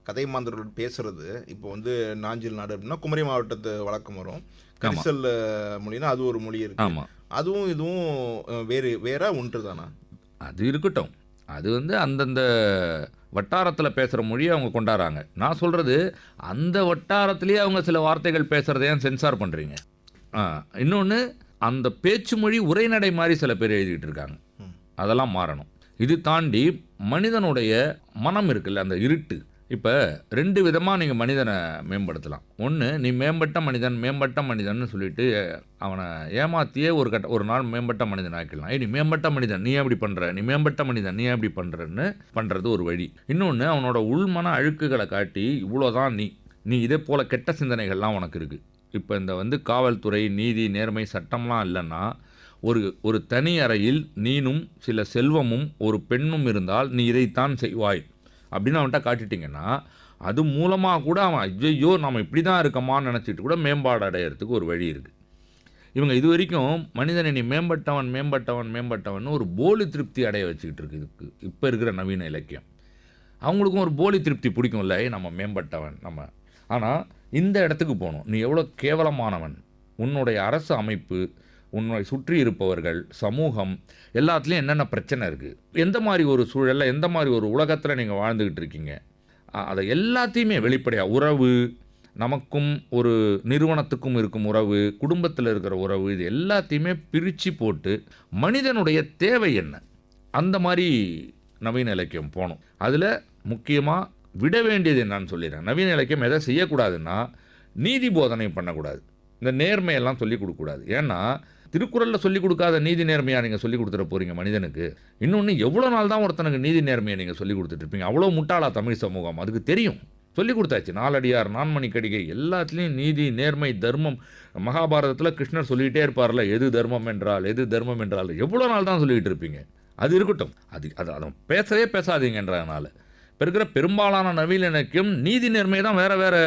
கதை மாந்தர்கள் பேசுகிறது இப்போ வந்து நாஞ்சில் நாடு அப்படின்னா குமரி மாவட்டத்து வழக்கம் வரும். கரிசல் மொழினா அது ஒரு மொழி இருக்கு. ஆமாம். அதுவும் இதுவும் வேற ஒன்று தானா? அது இருக்கட்டும், அது வந்து அந்தந்த வட்டாரத்தில் பேசுகிற மொழியை அவங்க கொண்டாடுறாங்க. நான் சொல்கிறது அந்த வட்டாரத்திலேயே அவங்க சில வார்த்தைகள் பேசுகிறத ஏன் சென்சார் பண்ணுறீங்க? இன்னொன்று, அந்த பேச்சு மொழி உரைநடை மாதிரி சில பேர் எழுதிட்டு இருக்காங்க, அதெல்லாம் மாறணும். இது தாண்டி மனிதனுடைய மனம் இருக்குல்ல, அந்த இருட்டு. இப்போ 2 விதமாக நீங்கள் மனிதனை மேம்படுத்தலாம். ஒன்று, நீ மேம்பட்ட மனிதன் சொல்லிட்டு அவனை ஏமாற்றியே ஒரு நாள் மேம்பட்ட மனிதன் ஆக்கிடலாம். நீ மேம்பட்ட மனிதன், நீ எப்படி பண்ணுற, நீ மேம்பட்ட மனிதன், நீ எப்படி பண்ணுறன்னு பண்ணுறது ஒரு வழி. இன்னொன்று, அவனோட உள்மன அழுக்குகளை காட்டி இவ்வளோதான் நீ இதே போல் கெட்ட சிந்தனைகள்லாம் உனக்கு இருக்குது. இப்போ இந்த வந்து காவல்துறை, நீதி, நேர்மை, சட்டம்லாம் இல்லைன்னா ஒரு தனி அறையில் நீனும் சில செல்வமும் ஒரு பெண்ணும் இருந்தால் நீ இதைத்தான் செய்வாய் அப்படின்னு அவன்கிட்ட காட்டிட்டிங்கன்னா அது மூலமாக கூட அவன் ஐயோ நம்ம இப்படி தான் இருக்கமான்னு நினச்சிட்டு கூட மேம்பாடு அடையிறதுக்கு ஒரு வழி இருக்குது. இவங்க இது வரைக்கும் மனிதனை நீ மேம்பட்டவன் ஒரு போலி திருப்தி அடைய வச்சுக்கிட்டு இருக்கு இதுக்கு இப்போ இருக்கிற நவீன இலக்கியம். அவங்களுக்கும் ஒரு போலி திருப்தி பிடிக்கும்ல, நம்ம மேம்பட்டவன் நம்ம. ஆனால் இந்த இடத்துக்கு போகணும், நீ எவ்வளோ கேவலமானவன், உன்னுடைய அரசு அமைப்பு, உன்னை சுற்றி இருப்பவர்கள், சமூகம், எல்லாத்துலேயும் என்னென்ன பிரச்சனை இருக்குது, எந்த மாதிரி ஒரு சூழலில், எந்த மாதிரி ஒரு உலகத்தில் நீங்கள் வாழ்ந்துக்கிட்டு இருக்கீங்க, அதை எல்லாத்தையுமே வெளிப்படையாக உறவு, நமக்கும் ஒரு நிறுவனத்துக்கும் இருக்கும் உறவு, குடும்பத்தில் இருக்கிற உறவு, இது எல்லாத்தையுமே பிரித்து போட்டு மனிதனுடைய தேவை என்ன, அந்த மாதிரி நவீன இலக்கியம் போகணும். அதில் முக்கியமாக விட வேண்டியது என்னன்னு சொல்லிடுறேன். நவீன இலக்கியம் எதை செய்யக்கூடாதுன்னா, நீதி போதனை பண்ணக்கூடாது, இந்த நேர்மையெல்லாம் சொல்லிக் கொடுக்கக்கூடாது. ஏன்னா திருக்குறளில் சொல்லிக் கொடுக்காத நீதி நேர்மையாக நீங்கள் சொல்லிக் கொடுத்துட போகிறீங்க மனிதனுக்கு. இன்னொன்று, எவ்வளோ நாள் தான் ஒருத்தனுக்கு நீதி நேர்மையை நீங்கள் சொல்லிக் கொடுத்துட்ருப்பீங்க? அவ்வளோ முட்டாளா தமிழ் சமூகம்? அதுக்கு தெரியும், சொல்லிக் கொடுத்தாச்சு. நாலடியார், நான்மணி கடிகை, எல்லாத்துலேயும் நீதி, நேர்மை, தர்மம். மகாபாரதத்தில் கிருஷ்ணர் சொல்லிகிட்டே இருப்பார்ல, எது தர்மம் என்றால் எவ்வளோ நாள் தான் சொல்லிக்கிட்டு இருப்பீங்க? அது இருக்கட்டும், அதை பேசவே பேசாதீங்கன்றதுனால இப்போ இருக்கிற பெரும்பாலான நவீன இலக்கியம் நீதி நேர்மையை தான் வேறு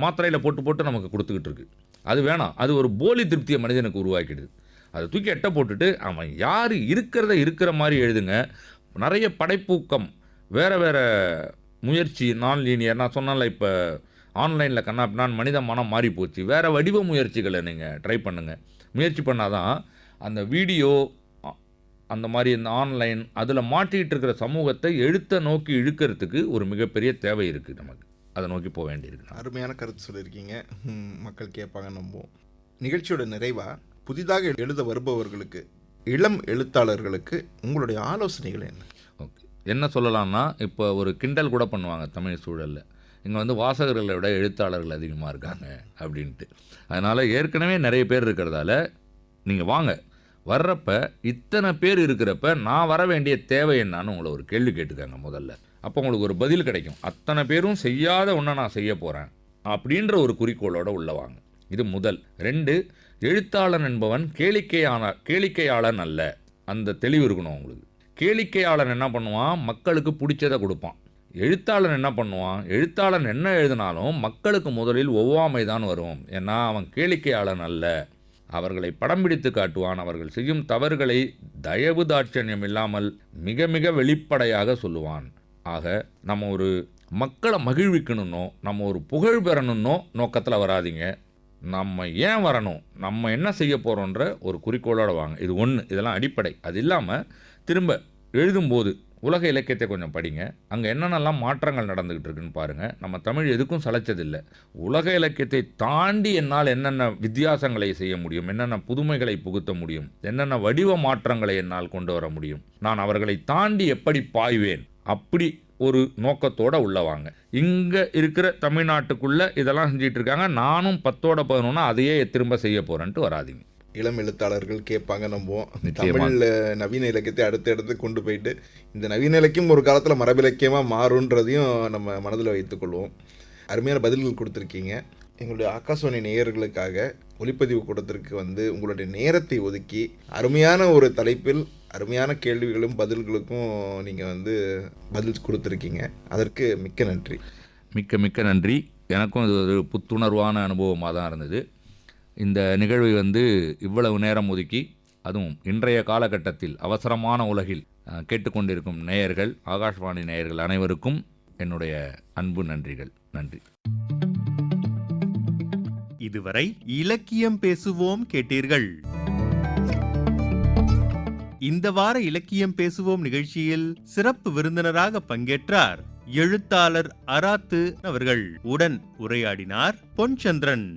மாத்திரையில் போட்டு நமக்கு கொடுத்துக்கிட்டு இருக்கு. அது வேணாம், அது ஒரு போலி திருப்தியை மனிதனுக்கு உருவாக்கிடுது. அதை தூக்கி எட்ட போட்டுட்டு அவன் யார் இருக்கிறத இருக்கிற மாதிரி எழுதுங்க. நிறைய படைப்பூக்கம், வேறு முயற்சி நான் லீனியர், நான் சொன்னால இப்போ ஆன்லைனில் கண்ணாப்பினான் மனித மனம் மாறி போச்சு. வேறு வடிவ முயற்சிகளை நீங்கள் ட்ரை பண்ணுங்கள். முயற்சி பண்ணாதான் அந்த வீடியோ அந்த மாதிரி இந்த ஆன்லைன் அதில் மாட்டிகிட்டு இருக்கிற சமூகத்தை எழுத்தை நோக்கி இழுக்கிறதுக்கு ஒரு மிகப்பெரிய தேவை இருக்குது. நமக்கு அதை நோக்கி போக வேண்டியிருக்கு. அருமையான கருத்து சொல்லியிருக்கீங்க. மக்கள் கேட்பாங்க நம்புவோம். நிகழ்ச்சியோட நிறைவாக புதிதாக எழுத வருபவர்களுக்கு, இளம் எழுத்தாளர்களுக்கு உங்களுடைய ஆலோசனைகள் என்ன? ஓகே, என்ன சொல்லலாம்னா, இப்போ ஒரு கிண்டல் கூட பண்ணுவாங்க தமிழ் சூழலில், இங்கே வந்து வாசகர்களை விட எழுத்தாளர்கள் அதிகமாக இருக்காங்க அப்படின்ட்டு. அதனால் ஏற்கனவே நிறைய பேர் இருக்கிறதால நீங்கள் வாங்க, வர்றப்ப இத்தனை பேர் இருக்கிறப்ப நான் வர வேண்டிய தேவை என்னான்னு உங்களை ஒரு கேள்வி கேட்டுக்காங்க முதல்ல. அப்போ உங்களுக்கு ஒரு பதில் கிடைக்கும். அத்தனை பேரும் செய்யாத ஒன்றை நான் செய்ய போகிறேன் அப்படின்ற ஒரு குறிக்கோளோடு உள்ளவாங்க. இது முதல். 2, எழுத்தாளன் என்பவன் கேளிக்கையாளன் அல்ல. அந்த தெளிவு இருக்கணும் உங்களுக்கு. கேளிக்கையாளன் என்ன பண்ணுவான்? மக்களுக்கு பிடிச்சதை கொடுப்பான். எழுத்தாளன் என்ன பண்ணுவான்? எழுத்தாளன் என்ன எழுதினாலும் மக்களுக்கு முதலில் ஒவ்வாமை தான் வரும். ஏன்னா அவன் கேளிக்கையாளன் அல்ல. அவர்களை படம் பிடித்து காட்டுவான். அவர்கள் செய்யும் தவறுகளை தயவு தாட்சண்யம் இல்லாமல் மிக மிக வெளிப்படையாக சொல்லுவான். ஆக நம்ம ஒரு மக்களை மகிழ்விக்கணுன்னோ, நம்ம ஒரு புகழ் பெறணுன்னோ நோக்கத்தில் வராதிங்க. நம்ம ஏன் வரணும், நம்ம என்ன செய்ய போகிறோன்ற ஒரு குறிக்கோளோடு வாங்க. இது ஒன்று, இதெல்லாம் அடிப்படை. அது இல்லாமல் திரும்ப எழுதும்போது உலக இலக்கியத்தை கொஞ்சம் படிங்க. அங்கே என்னென்னலாம் மாற்றங்கள் நடந்துக்கிட்டு இருக்குன்னு பாருங்கள். நம்ம தமிழ் எதுக்கும் சளைச்சதில்லை. உலக இலக்கியத்தை தாண்டி என்னால் என்னென்ன வித்தியாசங்களை செய்ய முடியும், என்னென்ன புதுமைகளை புகுத்த முடியும், என்னென்ன வடிவ மாற்றங்களை என்னால் கொண்டு வர முடியும், நான் அவர்களை தாண்டி எப்படி பாய்வேன், அப்படி ஒரு நோக்கத்தோடு உள்ளவாங்க. இங்கே இருக்கிற தமிழ்நாட்டுக்குள்ளே இதெல்லாம் செஞ்சிட்டு இருக்காங்க, நானும் 10ஓட 11 அதையே திரும்ப செய்ய போகிறேன்ட்டு வராதிங்க. இளம் எழுத்தாளர்கள் கேட்பாங்க நம்புவோம். தமிழில் நவீன இலக்கியத்தை அடுத்து கொண்டு போயிட்டு இந்த நவீன இலக்கியம் ஒரு காலத்தில் மரபிலக்கியமாக மாறுன்றதையும் நம்ம மனதில் வைத்துக்கொள்வோம். அருமையான பதில்கள் கொடுத்துருக்கீங்க. எங்களுடைய ஆகாசவாணி நேயர்களுக்காக ஒளிப்பதிவு கூடத்திற்கு வந்து உங்களுடைய நேரத்தை ஒதுக்கி அருமையான ஒரு தலைப்பில் அருமையான கேள்விகளும் பதில்களுக்கும் நீங்கள் வந்து பதில் கொடுத்துருக்கீங்க. அதற்கு மிக்க நன்றி. மிக்க நன்றி. எனக்கும் இது ஒரு புத்துணர்வான அனுபவமாக தான் இருந்தது. இந்த நிகழ்வை வந்து இவ்வளவு நேரம் ஒதுக்கி, அதுவும் இன்றைய காலகட்டத்தில் அவசரமான உலகில் கேட்டுக்கொண்டிருக்கும் நேயர்கள், ஆகாஷ்வாணி நேயர்கள் அனைவருக்கும் என்னுடைய அன்பு நன்றிகள். நன்றி. இதுவரை இலக்கியம் பேசுவோம் கேட்டீர்கள். இந்த வார இலக்கியம் பேசுவோம் நிகழ்ச்சியில் சிறப்பு விருந்தினராக பங்கேற்றார் எழுத்தாளர் அராத்து அவர்கள். உடன் உரையாடினார் பொன்சந்திரன்.